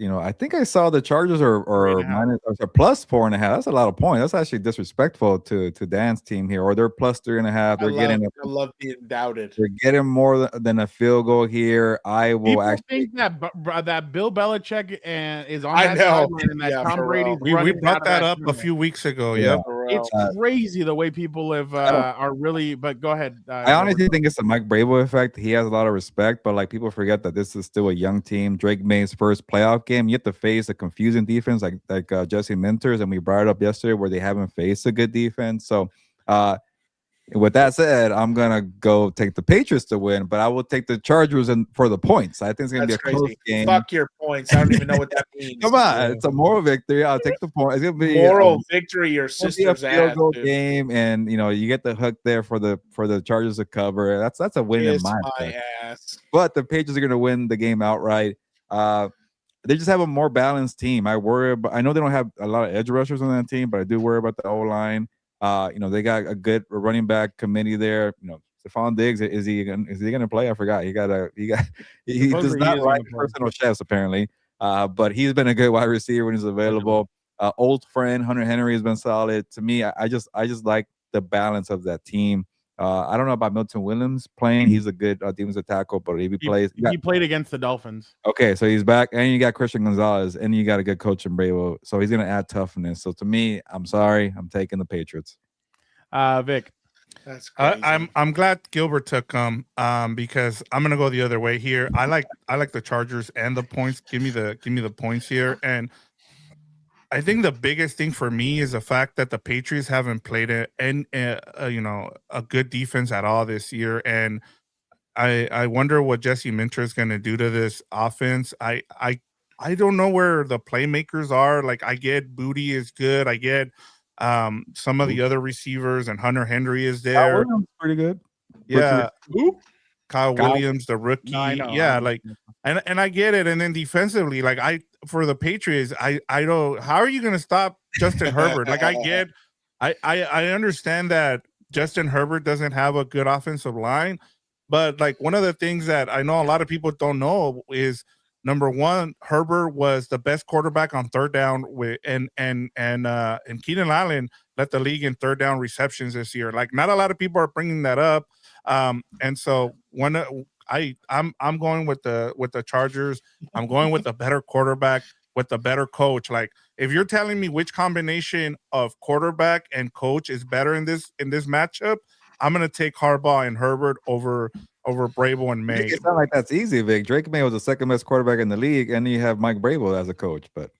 I think I saw the Chargers or 3.5. minus or plus 4.5. That's a lot of points. That's actually disrespectful to Dan's team here. Or they're plus 3.5. I love being doubted. They're getting more than a field goal here. I will People actually think that Bill Belichick is on I that know. sideline and that Yeah, Tom for real. Brady's We running brought out of that up a tournament. few weeks ago. Yeah. Yep. For real. It's crazy the way people have are really. But go ahead. I honestly think it's the Mike Bravo effect. He has a lot of respect, but like people forget that this is still a young team. Drake May's first playoff game. You have to face a confusing defense like Jesse Minters, and we brought it up yesterday where they haven't faced a good defense. So, with that said, I'm gonna go take the Patriots to win, but I will take the Chargers for the points. I think it's gonna That's be a close crazy. game. Fuck your points. I don't even know what that means. Come on, it's a moral victory. I'll take the point. It's gonna be Moral victory, your It'll be a sister's field ass. goal Dude. game, and you get the hook there for the Chargers to cover. That's a win in Kiss my my book. ass. But the Patriots are going to win the game outright. They just have a more balanced team. I know they don't have a lot of edge rushers on that team, but I do worry about the O line. They got a good running back committee there. Stephon Diggs, is he gonna play? I forgot. He does not like personal chefs apparently. But he's been a good wide receiver when he's available. Old friend Hunter Henry has been solid. To me, I just like the balance of that team. I don't know about Milton Williams playing. He's a good defensive tackle, but if he plays, he played against the Dolphins. Okay, so he's back, and you got Christian Gonzalez, and you got a good coach in Bravo, so he's going to add toughness. So to me, I'm sorry, I'm taking the Patriots. Vic, That's crazy. I'm glad Gilbert took them because I'm gonna go the other way here. I like the Chargers and the points. Give me the points here, and I think the biggest thing for me is the fact that the Patriots haven't played a good defense at all this year, and I wonder what Jesse Minter is going to do to this offense. I don't know where the playmakers are. Like I get Booty is good. I get some of the other receivers, and Hunter Henry is there. Pretty good. Yeah. Kyle Kyle- Williams, the rookie. No, I know. Yeah, and I get it. And then defensively, for the Patriots, I don't. How are you going to stop Justin Herbert? Like I understand that Justin Herbert doesn't have a good offensive line, but like one of the things that I know a lot of people don't know is number one, Herbert was the best quarterback on third down and Keenan Allen led the league in third down receptions this year. Like not a lot of people are bringing that up. And so I'm going with the Chargers. I'm going with a better quarterback with a better coach. Like if you're telling me which combination of quarterback and coach is better in this matchup, I'm going to take Harbaugh and Herbert over Bravo and May. It's not like that's easy, Vic. Drake May was the second best quarterback in the league, and you have Mike Bravo as a coach, but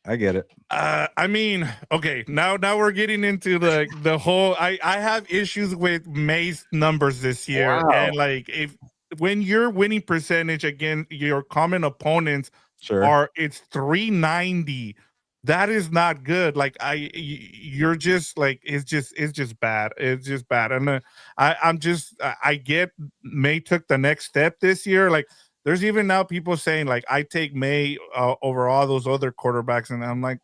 I get it. I mean, okay, now we're getting into the whole. I have issues with May's numbers this year, Wow. and when your winning percentage against your common opponents Sure. it's 390. That is not good. Like you're just like it's just bad. It's just bad. And I get May took the next step this year. Like there's even now people saying like I take May over all those other quarterbacks, and I'm like,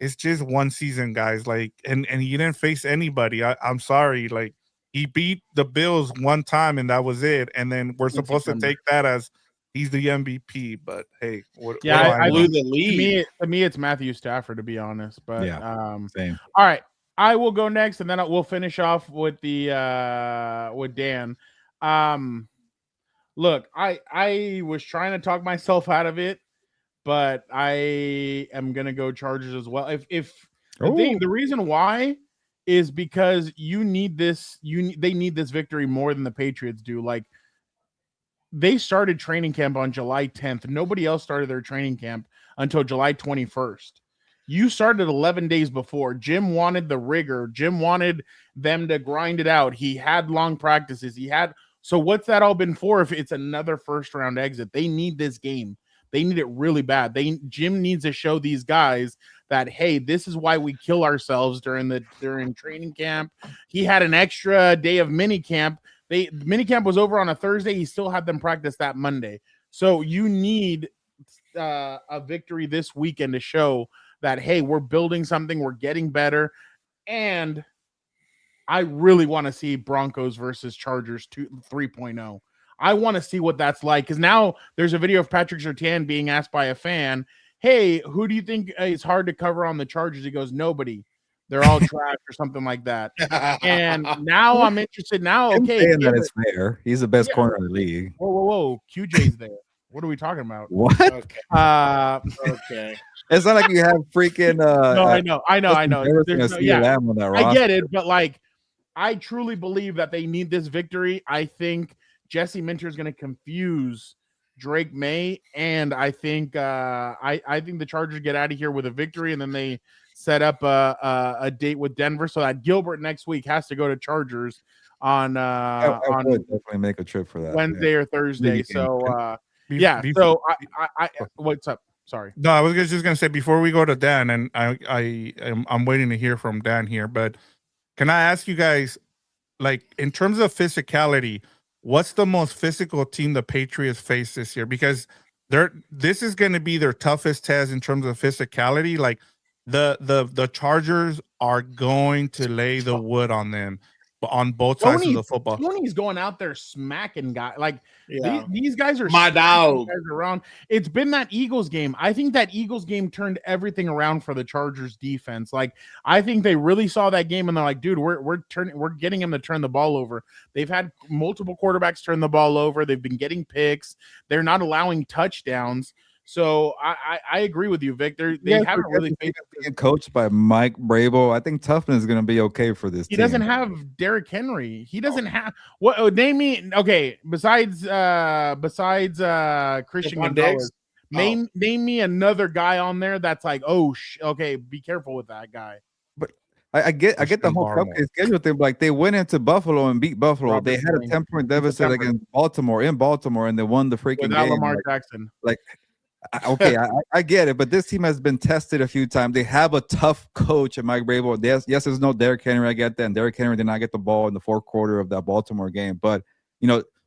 it's just one season, guys. Like and he didn't face anybody. I'm sorry. Like he beat the Bills one time, and that was it. And then we're supposed to take that as he's the MVP, but hey, I blew know? the lead. To me, it's Matthew Stafford, to be honest. But Same. All right, I will go next, and then we'll finish off with with Dan. Look, I was trying to talk myself out of it, but I am gonna go Chargers as well. If the reason why is because you need this, they need this victory more than the Patriots do. Like. They started training camp on July 10th. Nobody else started their training camp until July 21st. You started 11 days before. Jim wanted the rigor. Jim wanted them to grind it out. He had long practices. So what's that all been for if it's another first round exit? They need this game. They need it really bad. Jim needs to show these guys that, hey, this is why we kill ourselves during training camp. He had an extra day of mini camp. Minicamp was over on a Thursday. He still had them practice that Monday. So you need a victory this weekend to show that, hey, we're building something. We're getting better. And I really want to see Broncos versus Chargers 3.0. I want to see what that's like because now there's a video of Patrick Surtain being asked by a fan, hey, who do you think is hard to cover on the Chargers? He goes, nobody. They're all trash or something like that. And now I'm interested. Now, Him okay, saying that Gilbert. is fair. He's the best Yeah. corner in the league. Whoa. QJ's there. What are we talking about? What? Okay. Okay. It's not like you have freaking. No, I know. There's No, no, yeah, Lamb on that roster. I get it, but like, I truly believe that they need this victory. I think Jesse Minter is going to confuse Drake May, and I think I think the Chargers get out of here with a victory, and then they set up a date with Denver so that Gilbert next week has to go to Chargers on I on would definitely make a trip for that. Wednesday or Thursday. League game. So Be- be- so I what's up? Sorry. No, I was just gonna say before we go to Dan, and I'm waiting to hear from Dan here, but can I ask you guys, like, in terms of physicality, what's the most physical team the Patriots face this year? Because this is going to be their toughest test in terms of physicality. Like the Chargers are going to lay the wood on them on both sides of the football. Tony's going out there smacking guys. Like Yeah. these guys are My smacking dog. guys around. It's been that Eagles game. I think that Eagles game turned everything around for the Chargers defense. Like I think they really saw that game and they're like, dude, we're getting him to turn the ball over. They've had multiple quarterbacks turn the ball over. They've been getting picks. They're not allowing touchdowns. So I agree with you, Victor. They haven't really faced being coached by Mike Brable. I think toughness is going to be okay for this. He team. doesn't have Derrick Henry. He doesn't have what? Oh, name me. Okay, besides Christian Stephon Gonzalez, Diggs? name me another guy on there that's like, okay, be careful with that guy. I get the whole Barmore. cupcake schedule thing. Like they went into Buffalo and beat Buffalo. Robert They had a Quinn. 10-point deficit September. against Baltimore in Baltimore, and they won the freaking Without game. Lamar Like, Jackson. okay, I get it, but this team has been tested a few times. They have a tough coach at Mike Brable. Yes, there's no Derrick Henry. I get that. And Derrick Henry did not get the ball in the fourth quarter of that Baltimore game. But,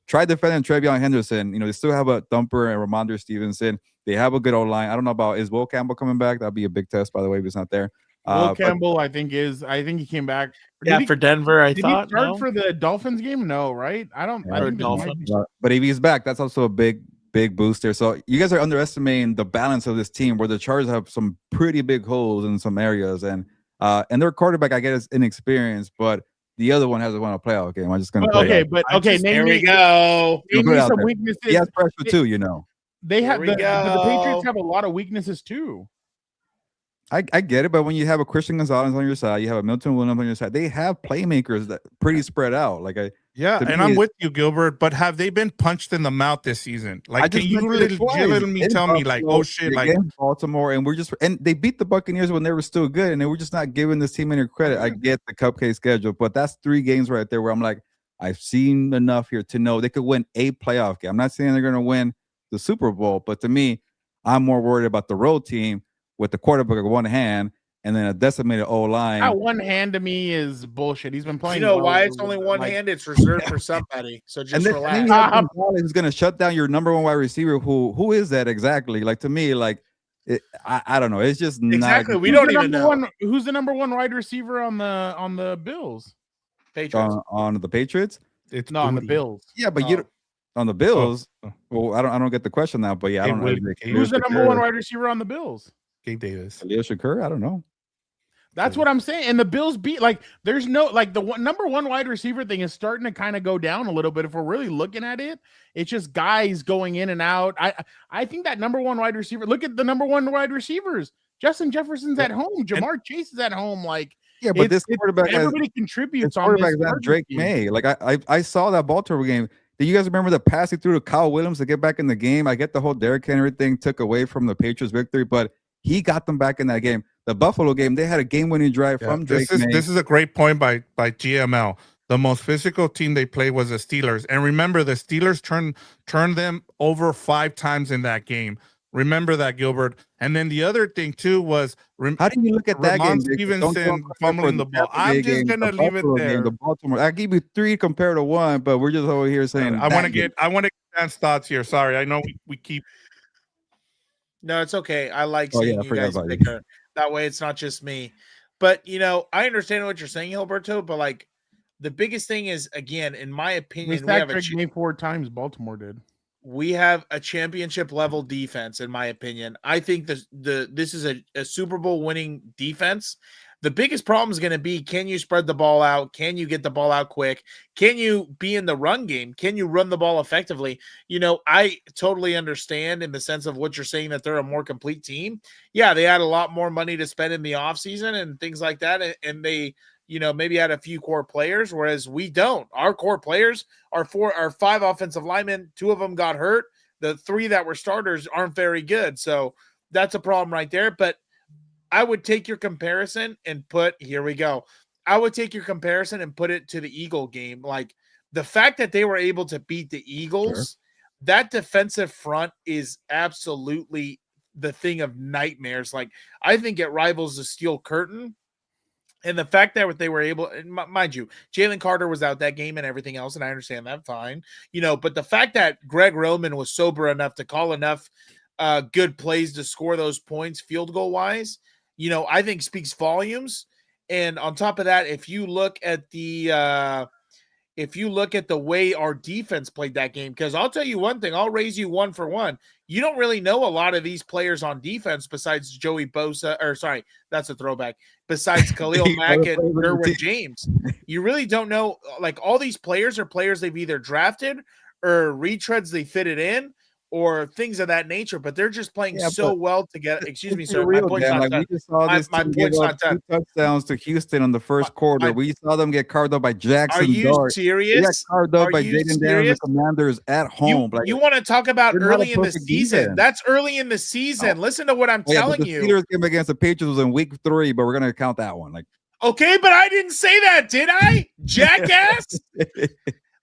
try defending Trevion Henderson. They still have a thumper and Ramondre Stevenson. They have a good O-line. I don't know about, is Will Campbell coming back? That'd be a big test, by the way, if he's not there. Will Campbell, I think he came back. Yeah, for Denver, I Did thought. he start No? for the Dolphins game? No, right? I don't. I think Dolphins. But if he's back, that's also a big booster. So you guys are underestimating the balance of this team, where the Chargers have some pretty big holes in some areas, and their quarterback, I get, is inexperienced, but the other one hasn't won a playoff game. I'm just gonna okay, Here name we me go. some weaknesses. He has pressure too, They have Here we the go. Patriots have a lot of weaknesses too. I get it, but when you have a Christian Gonzalez on your side, you have a Milton Williams on your side, they have playmakers that pretty spread out. Yeah, To and me, I'm it's- with you, Gilbert. But have they been punched in the mouth this season? I Like, can just you mentioned it twice. legitimately In tell me, like, Buffalo, oh shit, like, against Baltimore, and they beat the Buccaneers when they were still good, and they were just not giving this team any credit. I get the cupcake schedule, but that's 3 games right there where I'm like, I've seen enough here to know they could win a playoff game. I'm not saying they're going to win the Super Bowl, but to me, I'm more worried about the road team with the quarterback in one hand and then a decimated O-line. That one hand to me is bullshit. He's been playing. You know well why it's with- only one like- hand? It's reserved for somebody. So And just then relax. you have Gonzalez who's going to shut down your number 1 wide receiver. Who is that exactly? Like, to me, like, I don't know. It's just Exactly. not. We don't Who's the even number know. one- Who's the number 1 wide receiver on the Bills? Patriots. On the Patriots. it's No, on the booty. Bills. Yeah, but Oh. you don't- on the Bills. Oh. Well, I don't get the question now, but yeah, I Hey, don't know. wait, Is it hey, Who's the Khalil number 1 Shakur? wide receiver on the Bills? Gabe Davis. Khalil Shakur? I don't know. That's what I'm saying. And the Bills beat, like, there's no, like, number 1 wide receiver thing is starting to kind of go down a little bit. If we're really looking at it, it's just guys going in and out. I think that number 1 wide receiver, look at the number 1 wide receivers. Justin Jefferson's at home. Jamar Chase is at home. Like, Yeah, but this quarterback has everybody contributes this on quarterback this is not Chargers Drake team. May. Like I saw that Baltimore game. Do you guys remember the pass he threw to Kyle Williams to get back in the game? I get the whole Derrick Henry thing took away from the Patriots' victory, but he got them back in that game. The Buffalo game, they had a game-winning drive Yeah, from Drake May. this is a great point by GML. The most physical team they played was the Steelers, and remember the Steelers turned them over 5 times in that game. Remember that, Gilbert. And then the other thing too was How do you look at that Ramon game? Victor? Don't Stevenson go fumbling for the ball. Tampa I'm Bay just game, gonna the leave it Buffalo game, there. the Baltimore. I give you 3 compared to 1, but we're just over here saying I want to that game. get Dan's thoughts here. Sorry, I know we keep. No, it's okay. I like Oh, yeah, seeing I you forgot guys about you. bicker. That way it's not just me. But, I understand what you're saying, Gilberto, but, like, the biggest thing is, again, in my They opinion, sacked Drake May 4 times. Baltimore did. we have a championship level defense, in my opinion. I think this is a Super Bowl winning defense. The biggest problem is going to be, can you spread the ball out? Can you get the ball out quick? Can you be in the run game? Can you run the ball effectively? I totally understand in the sense of what you're saying, that they're a more complete team. Yeah, they had a lot more money to spend in the offseason and things like that. And they, maybe had a few core players, whereas we don't. Our core players are 5 offensive linemen. 2 of them got hurt. The 3 that were starters aren't very good. So that's a problem right there. But I would take your comparison and here we go. I would take your comparison and put it to the Eagle game. Like, the fact that they were able to beat the Eagles, that defensive front is absolutely the thing of nightmares. Like, I think it rivals the Steel Curtain. And the fact that they were able, mind you, Jalen Carter was out that game and everything else, and I understand that, fine. But the fact that Greg Roman was sober enough to call enough good plays to score those points field goal wise, I think speaks volumes. And on top of that, if you look at the way our defense played that game, because I'll tell you one thing, I'll raise you 1 for 1. You don't really know a lot of these players on defense besides Joey Bosa, or sorry, that's a throwback, besides Khalil Mack and Derwin James. You really don't know, like, all these players are players they've either drafted or retreads they fitted in, or things of that nature, but they're just playing well together. Excuse me, sir. My point's not done. We just saw this my team point's give not up done. 2 touchdowns to Houston on the first quarter. We saw them get carved up by Jackson Are you Dart. serious? They got carved up Are by you Jaden Daniels, serious? the Commanders at home. You want to talk about they're not a early in the perfect season? defense. That's early in the season. Listen to what I'm telling the you. Steelers game against the Patriots was in week 3, but we're gonna count that one. Like, Okay, but I didn't say that, did I? Jackass.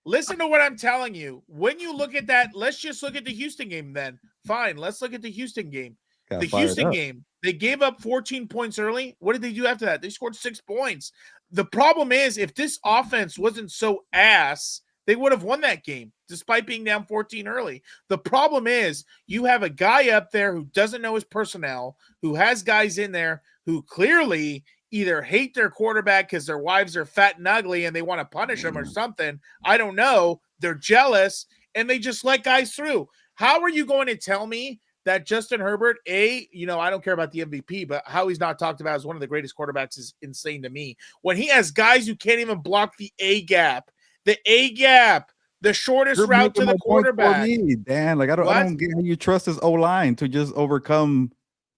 Listen to what I'm telling you. When you look at that, let's just look at the Houston game then. Fine, let's look at the Houston game. The Houston game, they gave up 14 points early. What did they do after that? They scored 6 points. The problem is, if this offense wasn't so ass, they would have won that game despite being down 14 early. The problem is, you have a guy up there who doesn't know his personnel, who has guys in there who clearly either hate their quarterback because their wives are fat and ugly and they want to punish them or something. I don't know. They're jealous and they just let guys through. How are you going to tell me that Justin Herbert, I don't care about the MVP, but how he's not talked about as one of the greatest quarterbacks is insane to me. When he has guys who can't even block the A-gap, the shortest route to the quarterback. Dan, like, I don't get how you trust his O-line to just overcome.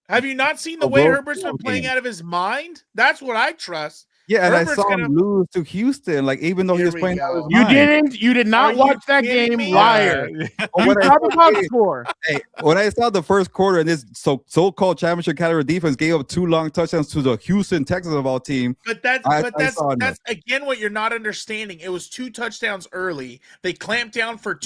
Have you not seen the way Herbert's been playing out of his mind? That's what I trust. Yeah, and I saw him lose to Houston. Like, even though he was playing out of his mind. You did not watch that game, liar. You probably box score. Hey, when I saw the first quarter and this so-called championship caliber defense gave up 2 long touchdowns to the Houston Texans of all team. But that's again what you're not understanding. It was 2 touchdowns early. They clamped down for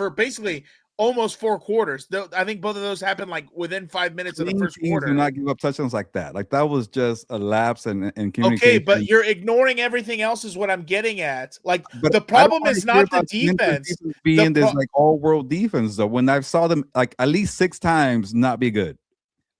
basically almost 4 quarters. I think both of those happened like within 5 minutes of the first quarter. Do not give up touchdowns like that. Like, that was just a lapse in communication. Okay, but you're ignoring everything else is what I'm getting at. Like, the problem is not the defense. Being this like all-world defense, though, when I saw them like at least 6 times not be good.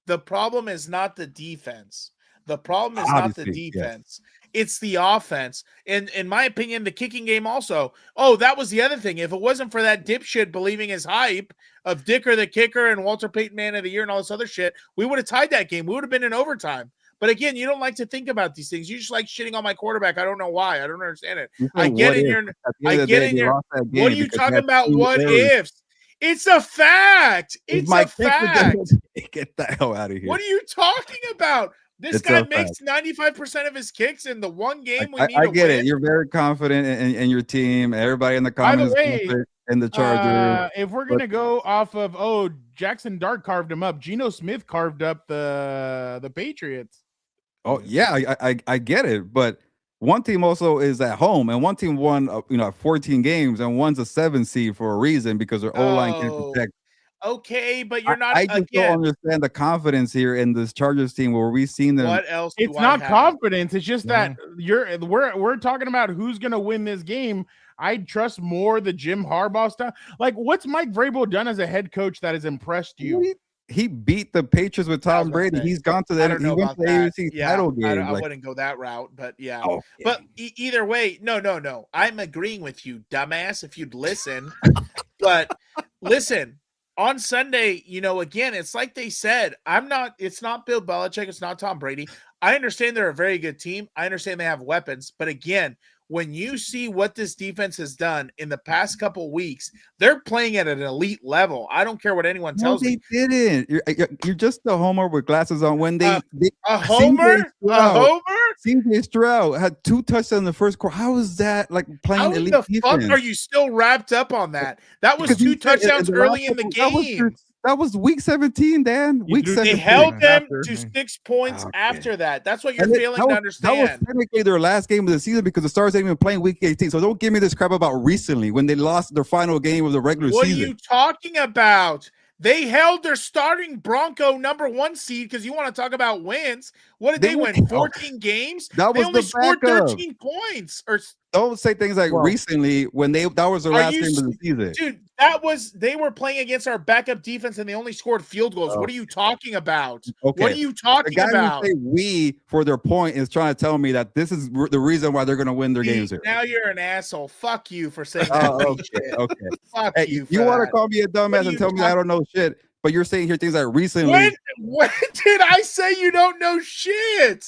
The problem is not the defense. The problem is not the defense. Yes. It's the offense. And in my opinion, the kicking game also. Oh, that was the other thing. If it wasn't for that dipshit believing his hype of Dicker the kicker and Walter Payton Man of the Year and all this other shit, we would have tied that game. We would have been in overtime. But again, you don't like to think about these things. You just like shitting on my quarterback. I don't know why. I don't understand it. I get in your. What are you talking about? What ifs? It's a fact. It's a fact. Get the hell out of here. What are you talking about? This guy makes 95% of his kicks in the one game we need to win. I get it. You're very confident in your team. Everybody in the comments in the Chargers. If we're going to go off of, Jackson Dart carved him up. Geno Smith carved up the Patriots. Oh, yeah, I get it. But one team also is at home, and one team won 14 games, and one's a 7 seed for a reason because their O-line can't protect. Okay, but you're not. I just don't understand the confidence here in this Chargers team where we've seen them. What else? It's not confidence. It's just that we're talking about who's going to win this game. I trust more the Jim Harbaugh stuff. Like, what's Mike Vrabel done as a head coach that has impressed you? He beat the Patriots with Tom Brady. He's gone to that. He went to the AFC title game. I wouldn't go that route, but yeah. Oh, yeah. But either way, no. I'm agreeing with you, dumbass. If you'd listen, but listen, on Sunday, again, it's like they said, it's not Bill Belichick, it's not Tom Brady. I understand they're a very good team. I understand they have weapons. But again, when you see what this defense has done in the past couple weeks, they're playing at an elite level. I don't care what anyone tells me. They didn't. You're just a homer with glasses on. When they a homer? A homer? CJ Stroud had 2 touchdowns in the first quarter. How is that like playing elite defense? How the fuck are you still wrapped up on that? That was 2 touchdowns early in the game. That was week 17, Dan. Week 17. They held them to 6 points after that. That's what you're failing to understand. That was technically their last game of the season because the Stars ain't even playing week 18. So don't give me this crap about recently when they lost their final game of the regular season. What are you talking about? They held their starting Bronco number 1 seed because you want to talk about wins. What did they win? 14 games? That was they only scored backup. 13 points. Or don't say things like recently when that was their last game of the season. Dude, they were playing against our backup defense and they only scored field goals. What are you talking about? Okay. What are you talking about? Who say we for their point is trying to tell me that this is the reason why they're going to win their games here. Now you're an asshole. Fuck you for saying that. Okay. Fuck you. You want to call me a dumbass and tell me I don't know shit, but you're saying here things like recently. When did I say you don't know shit?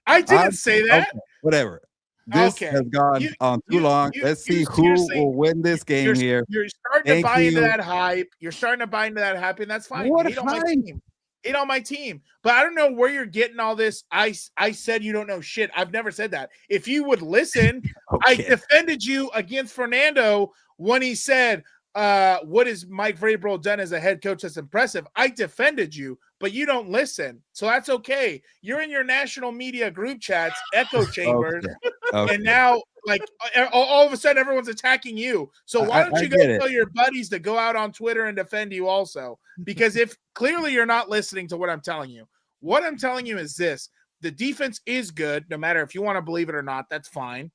I didn't say that. Okay, whatever. This has gone on too long. Let's see who will win this game here. You're starting to buy into that hype. You're starting to buy into that hype, and that's fine. What Hate on my team. But I don't know where you're getting all this. I said you don't know shit. I've never said that. If you would listen, I defended you against Fernando when he said, what has Mike Vrabel done as a head coach that's impressive? I defended you, but you don't listen. So that's okay. You're in your national media group chats, echo chambers, and now like all of a sudden everyone's attacking you. So why don't you go tell your buddies to go out on Twitter and defend you also? Because if clearly you're not listening to what I'm telling you. What I'm telling you is this. The defense is good, no matter if you want to believe it or not, that's fine.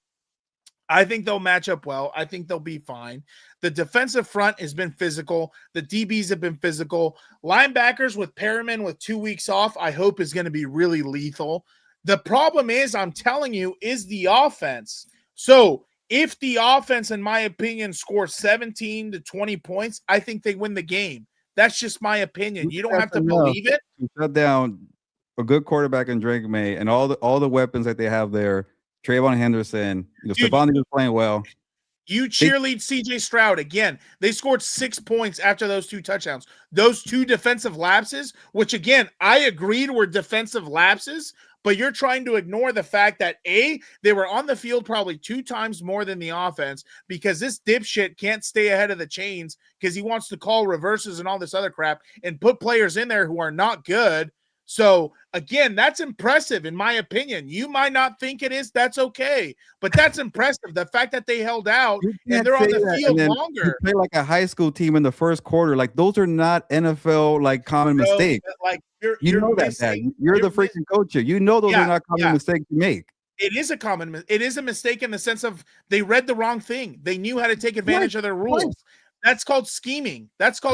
I think they'll match up well. I think they'll be fine. The defensive front has been physical. The DBs have been physical. Linebackers with Perriman with 2 weeks off, I hope is going to be really lethal. The problem is, I'm telling you, is the offense. So if the offense, in my opinion, scores 17 to 20 points, I think they win the game. That's just my opinion. You don't have to believe it. Shut down a good quarterback in Drake May and all the weapons that they have there. Trayvon Henderson, Stephon was playing well. You cheerlead CJ Stroud again. They scored 6 points after those 2 touchdowns. Those 2 defensive lapses, which again, I agreed were defensive lapses, but you're trying to ignore the fact that they were on the field probably 2 times more than the offense because this dipshit can't stay ahead of the chains because he wants to call reverses and all this other crap and put players in there who are not good. So again, that's impressive in my opinion. You might not think it is. That's okay, but that's impressive. The fact that they held out and they're on the field longer. You play like a high school team in the first quarter. Like those are not NFL like common mistakes. Like you're that. You're the freaking coach here. You know those are not common mistakes to make. It is a mistake in the sense of they read the wrong thing. They knew how to take advantage of their rules. That's called scheming.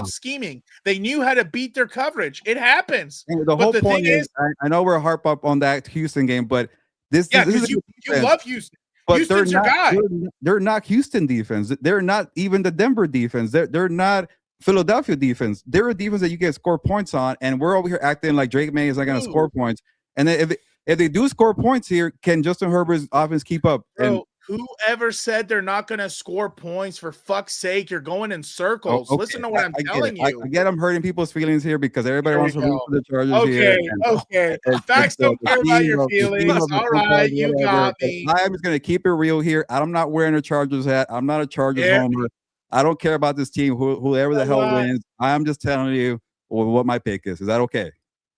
Scheming. They knew how to beat their coverage. It happens. And the whole point is, I know we're harp up on that Houston game, but this is you love Houston. But Houston's your guy. They're not Houston defense. They're not even the Denver defense. They're not Philadelphia defense. They're a defense that you can score points on, and we're over here acting like Drake May is not going to score points. And then if they do score points here, can Justin Herbert's offense keep up? Bro, whoever said they're not going to score points, for fuck's sake, you're going in circles. Listen to what I'm telling you. I get I'm hurting people's feelings here because everybody wants to root for the Chargers here. Okay. Facts don't care about your feelings. All right, you got me. I'm just going to keep it real here. I'm not wearing a Chargers hat. I'm not a Chargers homer. I don't care about this team, whoever the hell wins. I'm just telling you what my pick is. Is that okay?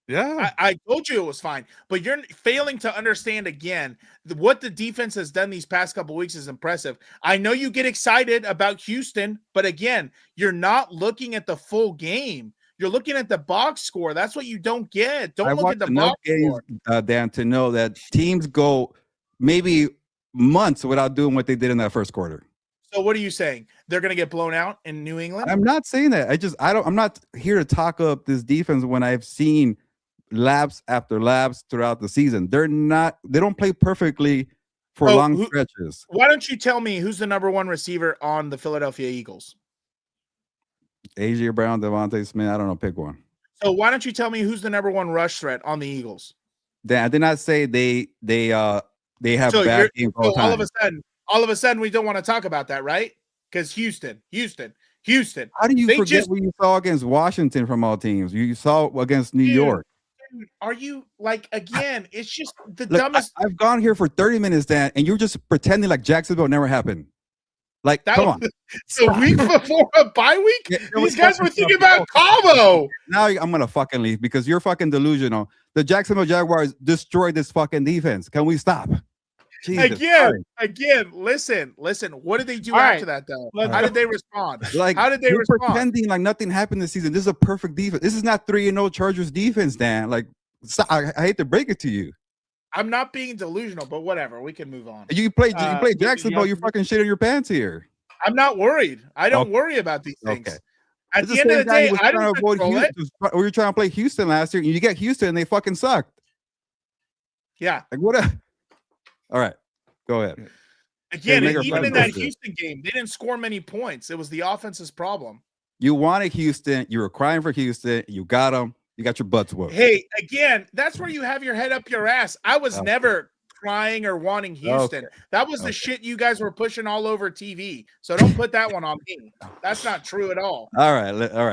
Yeah, I told you it was fine, but you're failing to understand again what the defense has done these past couple weeks is impressive. I know you get excited about Houston, but again, you're not looking at the full game. You're looking at the box score. That's what you don't get. Don't look at the box score. Dan, to know that teams go maybe months without doing what they did in that first quarter. So what are you saying? They're going to get blown out in New England? I'm not saying that. I'm not here to talk up this defense when I've seen laps after laps throughout the season. They don't play perfectly for long stretches. Why don't you tell me who's the number 1 receiver on the Philadelphia Eagles? AJ Brown, Devontae Smith. I don't know. Pick one. So why don't you tell me who's the number one rush threat on the Eagles? I did not say they have So bad games all the time. all of a sudden, we don't want to talk about that, right? Because Houston. How do you forget what you saw against Washington from all teams? You saw against New York. Dude, are you like again? It's just the dumbest. I've gone here for 30 minutes, Dan, and you're just pretending like Jacksonville never happened. Like, come on. The week before a bye week, these guys were thinking about Cabo. Now I'm gonna fucking leave because you're fucking delusional. The Jacksonville Jaguars destroyed this fucking defense. Can we stop? Jesus, again, listen. What did they do All after right. that, though? How did they respond? Like, how did they you're respond? pretending like nothing happened this season. This is a perfect defense. This is not 3-0 Chargers defense, Dan. Like, I hate to break it to you. I'm not being delusional, but whatever. We can move on. You play Jacksonville. You're fucking shit in your pants here. I'm not worried. I don't worry about these things. Okay. At the end of the day, I don't control it. We were trying to play Houston last year, and you get Houston, and they fucking sucked. Yeah. Like what? All right, go ahead. Again, even in that Houston game, they didn't score many points. It was the offense's problem. You wanted Houston. You were crying for Houston. You got them. You got your butts whooped. Hey, again, that's where you have your head up your ass. I was never crying or wanting Houston. That was the shit you guys were pushing all over TV. So don't put that one on me. That's not true at all. All right,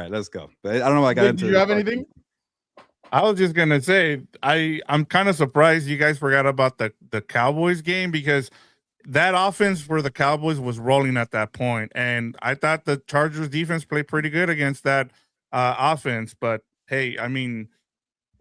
let's go. But I don't know if I got into. Do you have anything? I was just gonna say I'm kind of surprised you guys forgot about the Cowboys game because that offense for the Cowboys was rolling at that point, and I thought the Chargers defense played pretty good against that offense. But hey, I mean,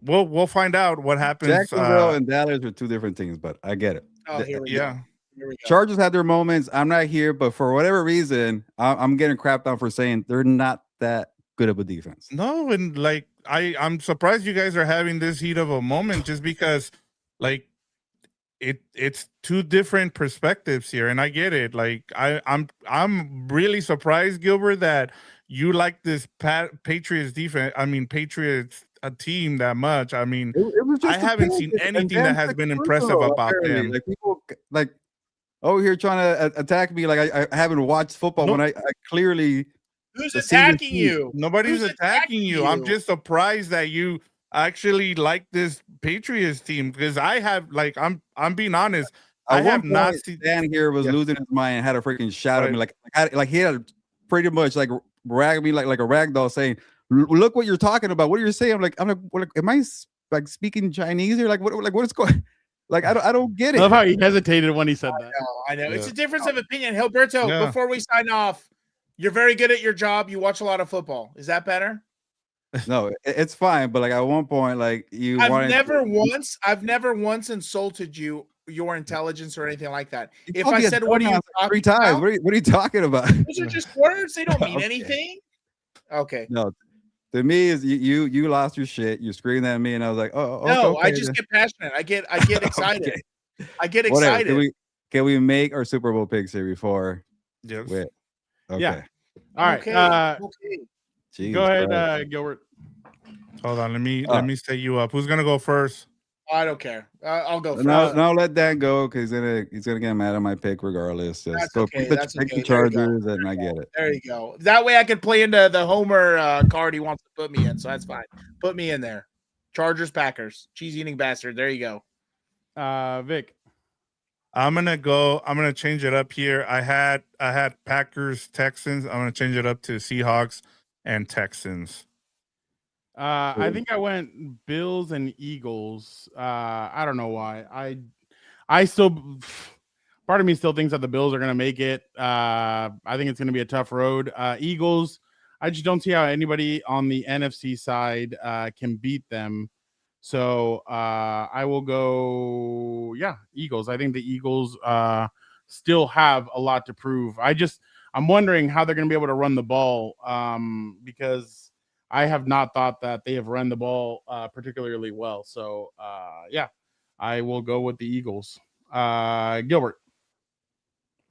we'll find out what happens. Jacksonville and Dallas are two different things, but I get it. Oh, here we go. Here we go. Chargers had their moments. I'm not here, but for whatever reason, I'm getting crapped on for saying they're not that good of a defense. No, and like I'm surprised you guys are having this heat of a moment just because like it's two different perspectives here, and I get it. Like I'm really surprised, Gilbert, that you like this Patriots defense. I mean, Patriots a team that much. I mean, it was just I haven't seen anything that has been impressive about them. Like people like over here trying to attack me like I haven't watched football when I clearly. Who's attacking you? Nobody's attacking you. I'm just surprised that you actually like this Patriots team because I have like I'm being honest. I have not seen Dan here was losing his mind and had a freaking shout at me like he had pretty much like rag me like a rag doll saying, "Look what you're talking about. What are you saying?" I'm like, am I like speaking Chinese or like what is going? Like I don't get it. I love how he hesitated when he said that. I know. It's a difference of opinion. Gilberto, before we sign off, you're very good at your job. You watch a lot of football. Is that better? No, it's fine. But like at one point, like I've never once insulted you, your intelligence, or anything like that. If I said, "What are you talking 3 times?" about? What are you talking about? Those are just words. They don't mean anything. Okay. No, to me is you lost your shit. You screamed at me, and I was like, "Oh, no." Okay, I just get passionate. I get excited. Okay. I get Whatever. excited. Can we make our Super Bowl picks here before? Yes. Wait. Okay. Yeah. All right. Okay. Jesus go ahead, Christ. Gilbert. Hold on. Let me set you up. Who's gonna go first? I don't care. I'll go first. No, let Dan go because he's gonna get mad at my pick regardless. That's so okay. pick the Chargers, and I get it. There you go. That way I can play into the Homer card he wants to put me in. So that's fine. Put me in there. Chargers, Packers, cheese eating bastard. There you go. Vic. I'm gonna change it up here. I had Packers, Texans. I'm gonna change it up to Seahawks and Texans. I think I went Bills and Eagles. I don't know why. I still, part of me still thinks that the Bills are going to make it. I think it's going to be a tough road. Eagles, I just don't see how anybody on the NFC side can beat them. So I will go, Eagles. I think the Eagles still have a lot to prove. I'm wondering how they're going to be able to run the ball because I have not thought that they have run the ball particularly well. So, I will go with the Eagles. Gilbert.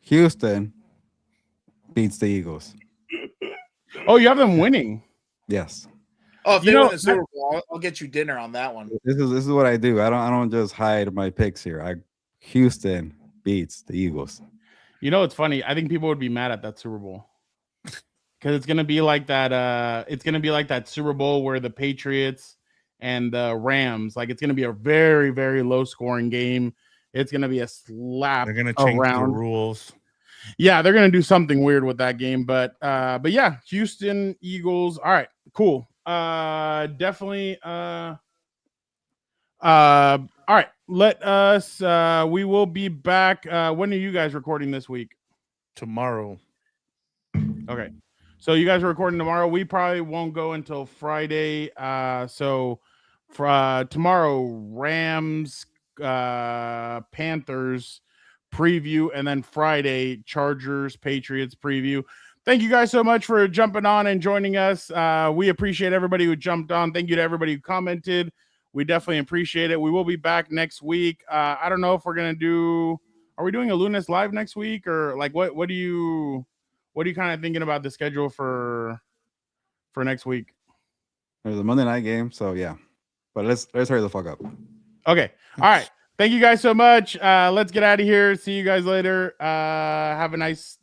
Houston beats the Eagles. Oh, you have them winning. Yes. Oh, if they win the Super Bowl, I'll get you dinner on that one. This is what I do. I don't just hide my picks here. Houston beats the Eagles. You know, it's funny. I think people would be mad at that Super Bowl. because it's gonna be like that. It's gonna be like that Super Bowl where the Patriots and the Rams, like it's gonna be a very, very low scoring game. It's gonna be a slap. They're gonna change the around. rules. Yeah, they're gonna do something weird with that game, but yeah, Houston Eagles. All right, cool. Definitely. All right, let us. We will be back. When are you guys recording this week? Tomorrow. Okay, so you guys are recording tomorrow. We probably won't go until Friday. So for tomorrow, Rams, Panthers preview, and then Friday, Chargers, Patriots preview. Thank you guys so much for jumping on and joining us. We appreciate everybody who jumped on. Thank you to everybody who commented. We definitely appreciate it. We will be back next week. I don't know if we're gonna do. Are we doing a Lunas live next week, or like what do you kind of thinking about the schedule for next week? There's a Monday night game, so yeah. But let's hurry the fuck up. Okay. All right. Thank you guys so much. Let's get out of here. See you guys later. Have a nice